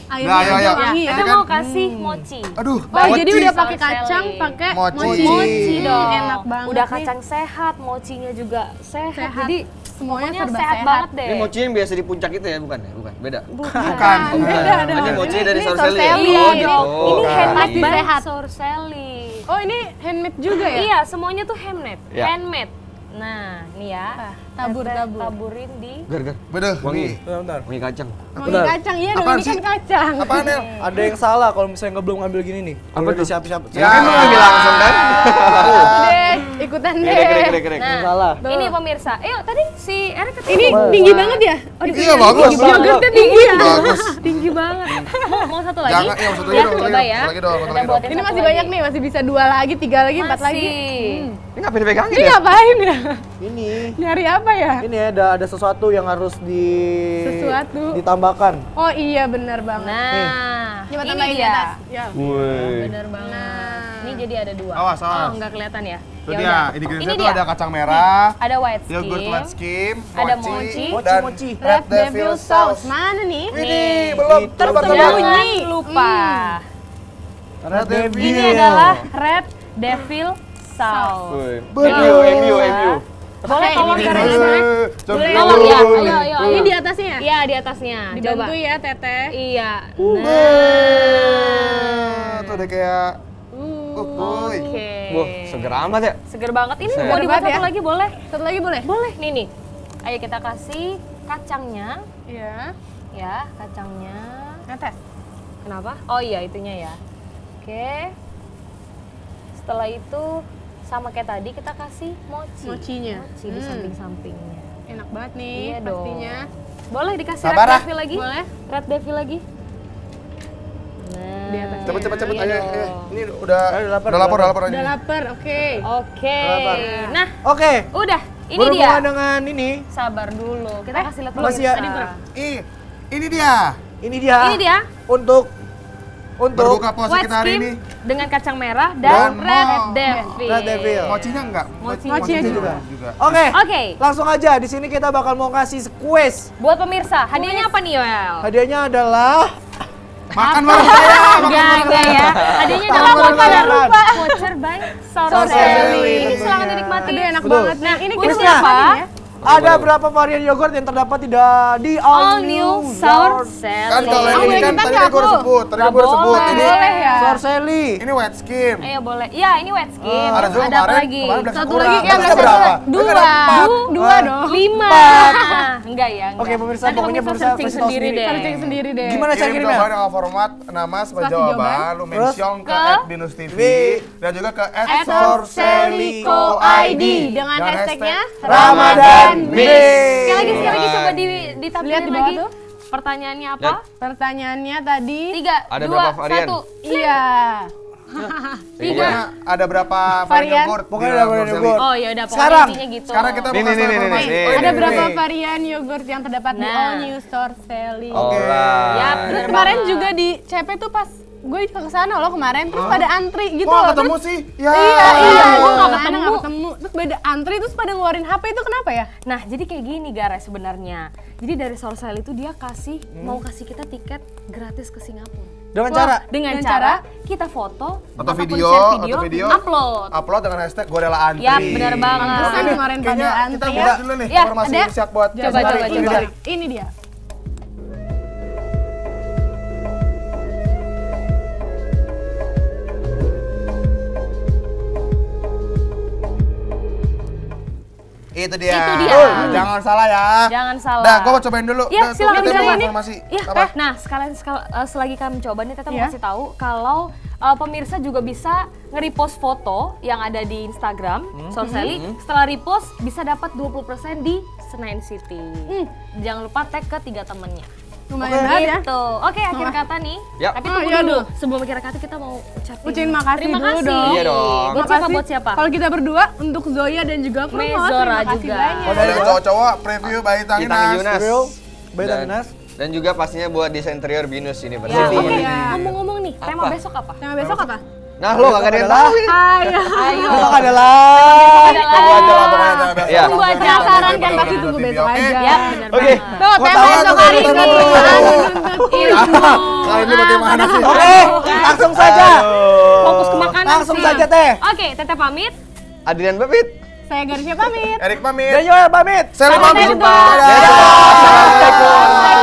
H: Airnya
D: Nah, ayo.
H: wangi ya.
J: Teteh
D: Ini kan-
J: mau kasih mochi.
D: Aduh,
H: Oh, jadi
D: mochi.
H: udah pakai
J: Sorcelli.
H: kacang, pakai
D: Mochi.
J: Mochi dong.
H: Enak banget.
J: Udah
H: nih.
J: kacang sehat, mochinya juga sehat.
H: Sehat.
J: Jadi
H: Semuanya
J: pokoknya
H: serba
J: sehat
H: sehat.
J: banget deh.
G: Ini mochi yang biasa di puncak itu ya, bukan? Bukan, beda.
D: Bukan.
H: Beda dong.
G: Ini mochi dari Sorcelli.
H: Sorcelli.
G: Oh,
J: Ini-
G: gitu.
J: Ini handmade
H: Pasti
J: by
H: sehat.
J: Sorcelli.
H: Oh, ini handmade juga ya?
J: Iya, semuanya tuh handmade.
G: Ya.
J: Handmade. Nah, nih ya.
H: Tabur.
J: Taburin di
G: Gar.
D: Beda.
G: Wangi.
E: Bentar.
G: Wangi kacang.
H: Wangi kacang, iya dong,
D: Apaan
H: ini kan
D: sih?
H: kacang.
D: Apaan, Nel?
E: Ada yang salah kalau misalnya belum ngambil gini nih.
G: Apa
E: Udah
G: tuh?
E: siap-siap.
D: Ya.
G: Kan lu ngambil langsung kan?
H: Deh, ikutan deh.
G: Krek.
J: Nah,
E: Salah.
J: ini pemirsa. Tadi si Erik ketemu.
H: Ini tinggi banget ya? Oh,
D: Iya, bagus.
H: Yogurtnya tinggi ya?
D: Bagus.
H: Tinggi banget.
J: Mau satu lagi?
D: Jangan, iya, satu lagi
J: Ya,
D: dong,
J: coba ya.
D: satu lagi dong, satu
J: Kita
D: lagi dong.
J: buatin
H: Ini
J: satu
H: masih
J: lagi.
H: banyak nih, masih bisa 2 lagi, 3 lagi, 4 lagi.
G: Ini ngapain dipegangin
H: Ini
G: ya?
H: ngapain ya?
E: Ini.
H: Nyari apa ya?
E: Ini ada sesuatu yang harus
H: Sesuatu.
E: ditambahkan.
H: Oh iya, bener banget.
J: Nah,
H: Coba
J: ini
H: tambahin di
J: dia.
H: atas. Ya.
J: Bener banget. Ini jadi ada 2.
D: Awas, awas.
J: Oh, nggak kelihatan ya?
D: Itu
J: Ya
D: dia,
J: udah.
D: ingredientsnya
J: Ini
D: tuh
J: dia.
D: ada kacang merah,
J: Ada white skim.
D: yogurt white skim,
J: Ada mochi.
D: dan
E: Mochi.
D: red devil sauce.
H: Mana nih?
D: Widih, belum. Terbang.
J: Jangan lupa.
E: Red Devil.
J: Ini adalah red devil sauce.
G: MU.
J: Boleh tolong
H: ini
J: caranya?
H: Boleh.
J: Tolong ya, ayo.
H: Ini di atasnya ya?
J: Iya, di atasnya.
H: Dibantu
J: Coba.
H: ya, Teteh.
J: Iya.
D: Tuh udah kayak kuy.
J: Oke.
G: Wah, seger amat ya.
J: Seger banget. Ini
G: Seger
J: mau dibuat
H: banget
J: satu
H: ya.
J: lagi boleh?
H: Satu lagi boleh?
J: Boleh. Nih. Ayo kita kasih kacangnya.
H: Iya.
J: Ya, kacangnya.
H: Atas.
J: Kenapa? Oh iya, itunya ya. Oke. Setelah itu sama kayak tadi kita kasih mochi.
H: Mochinya.
J: Mochi di samping-sampingnya.
H: Enak banget nih
J: Iya dong.
H: pastinya.
J: Boleh dikasih
D: Sabar,
J: red
D: ah.
J: devil lagi?
H: Boleh.
J: Red devil lagi. Nah.
H: Di atas.
D: Cepet,
J: Iya
D: ayo.
J: dong.
D: Ini udah
E: lapar,
D: lapar
H: Udah
D: aja.
H: lapar, oke.
J: Oke.
E: Lapar.
J: Nah,
E: Oke.
J: udah. Ini
E: Berhubungan
J: dia.
E: dengan ini.
J: Sabar dulu. Kita kasih lihat dulu.
E: makasih ya.
J: Pemirsa.
D: Ini dia.
E: Ini dia.
J: Ini dia.
E: Untuk
D: Berbuka puasa
J: White
D: kita hari
J: skim
D: ini.
J: dengan kacang merah dan
D: Dan
J: red
D: mo-
J: devil.
E: Red devil.
D: Mochinya enggak?
H: Mochinya
E: juga.
D: juga.
E: Oke.
J: Oke.
E: Langsung aja. Di sini kita bakal mau kasih quiz.
J: Buat pemirsa, hadiahnya apa nih, Yoel?
E: Hadiahnya adalah
D: Makan bareng saya.
J: Enggak ya. Hadiahnya
E: Tangan
J: adalah
E: bareng
J: voucher
E: kalian.
J: voucher by
E: Sorcelli.
J: Sorcelli. Ini silahkan dinikmati.
H: Aduh, enak
J: Betul.
H: banget.
J: Nah,
H: ini
J: kuisnya
H: kuisnya
J: apa?
E: Ada berapa varian yogurt yang terdapat di All New
J: Sour
E: Yogurt?
D: Kan
J: Sally.
D: kalau yang
H: boleh
D: ini kan
H: kita
D: tadi
H: nggak,
D: gue udah
H: aku?
D: sebut, tadi
J: Nggak
D: gue udah sebut.
J: boleh.
D: Ini
H: Boleh ya.
E: Sour Sally.
D: ini wet skim.
J: Ayo boleh. Ya, ini wet skin.
D: Ada juga
J: Ada apa
D: kemarin,
J: lagi?
D: kemarin Black
H: Satu
D: Sakura.
H: lagi
D: Berarti
H: Black
D: ada berapa?
H: Sakura.
D: Berarti ada empat.
H: Dua dong.
J: 5. Enggak ya, enggak.
E: Oke, pemirsa,
J: Nanti
E: pokoknya pemirsa
J: searching
E: kasih tahu
J: sendiri
E: sendiri.
J: deh.
H: Searching sendiri deh.
E: Gimana cara
D: Kirim
E: kirimnya?
D: jawaban dengan format nama sebagai
H: Spasi
D: jawaban,
H: jawaban.
D: lu mention ke @binus.tv dan juga ke
H: @sorselikoid dengan hashtagnya
E: Ramadan
J: Sekali lagi coba ditampilin
H: Lihat di bawah
J: lagi.
H: tuh.
J: Pertanyaannya apa?
G: Lihat.
H: Pertanyaannya tadi
J: 3,
G: Ada
J: 2,
G: berapa varian?
J: 1.
H: iya.
D: Pokoknya ada berapa varian
H: Varian.
D: yogurt?
E: Pokoknya
D: di
E: ada
D: dalam
E: varian
D: Sorcelli?
E: yogurt.
J: Oh ya udah pokoknya
E: Sekarang.
J: intinya gitu.
D: Sekarang kita mau
G: Nih,
D: kasih
G: nih, nih,
D: informasi.
G: nih.
D: Oh, ini
H: Ada
D: nih.
H: berapa varian yogurt yang terdapat di
J: Nah.
H: All New Sorcelli?
G: Alright.
J: Yap,
H: Terus
J: bener
H: kemarin
J: banget.
H: juga di CP tuh pas gue ke sana loh kemarin, terus pada antri gitu
D: Kok
H: loh.
D: nggak ketemu
H: Terus-
D: sih? Ya.
H: Iya, gue
J: nggak
H: nggak
J: ketemu.
H: ketemu. Terus pada antri terus pada ngeluarin HP itu kenapa ya?
J: Nah, jadi kayak gini Gara sebenarnya. Jadi dari Sorcelli itu dia mau kasih kita tiket gratis ke Singapura.
E: Dengan
H: Wah,
E: cara
J: Dengan
H: Dengan
J: cara
H: cara
J: kita foto
D: Atau
J: ataupun
D: video,
J: share
D: atau video,
J: upload.
D: dengan hashtag gue rela antri.
J: Yap, benar banget.
H: Pantesan
D: Oke,
H: kemarin
D: kayaknya
H: pada
D: kita
H: antri
D: buka
H: ya.
D: dulu nih
J: Ya,
D: informasi
H: ada.
D: siap buat
J: Coba, coba,
D: ini
J: coba.
D: dia.
H: Ini dia.
D: Itu dia.
J: Itu dia.
D: Jangan salah ya.
J: Jangan salah.
D: Nah, gue mau cobain dulu.
J: Ya,
D: Nah,
J: silakan
D: kita mau
J: cobain.
D: informasi.
J: Ya,
D: Apa?
J: nah selagi kami coba nih, Teta mau
H: Iya.
J: kasih tahu kalau pemirsa juga bisa nge-repost foto yang ada di Instagram Sorcelli. Setelah repost bisa dapat 20% di Senayan City. Jangan lupa tag ke 3 temennya.
H: Lumayan banget ya.
J: Gitu. Oke, akhir kata nih.
G: Yap.
J: Tapi
H: Oh,
J: tunggu
H: iya
J: dulu.
H: dong.
J: Sebelum akhir kata kita mau
H: Ucapin makasih
J: Terima
H: dulu
J: kasih.
H: dong.
G: Iya dong.
J: Buat siapa?
H: Makasih.
J: Buat siapa?
H: Kalau kita berdua untuk Zoya dan juga Promo,
J: Mezora
H: terima kasih
J: juga.
H: banyak.
D: Oh, dari cowok-cowok preview by
G: Tangi
D: Tanginas.
G: Yunas.
E: Beta
G: Dan-
E: Minas.
G: Dan juga pastinya buat desain interior Binus
J: Ya,
G: University.
J: oke.
H: Iya.
J: Ngomong-ngomong nih, tema
G: Apa?
J: besok apa?
H: Tema besok apa?
G: Nah, lo gak ada yang tahu ini.
H: Ayo.
E: Besok adalah
D: Tunggu aja lah pokoknya tema besok.
G: Iya.
H: Tunggu aja, saran kan pasti tunggu besok aja.
J: Ya, benar
G: Oke.
J: banget.
H: Tuh, tema
D: tahu
H: besok
D: tuh,
H: hari
D: tuh,
H: ini.
D: tuh, tuh.
H: Menuntut ilmu.
D: Kali ini bagaimana sih?
E: Oke, langsung saja.
J: Fokus ke makanan
E: Langsung
J: sih.
E: saja, Teh.
J: Oke, Teteh pamit.
G: Adrian Bebit.
H: Saya Garisya pamit.
D: Erik pamit.
E: Dan Yoel pamit.
D: Sally pamit.
H: Sampai jumpa.
D: Dadah.
E: Assalamualaikum.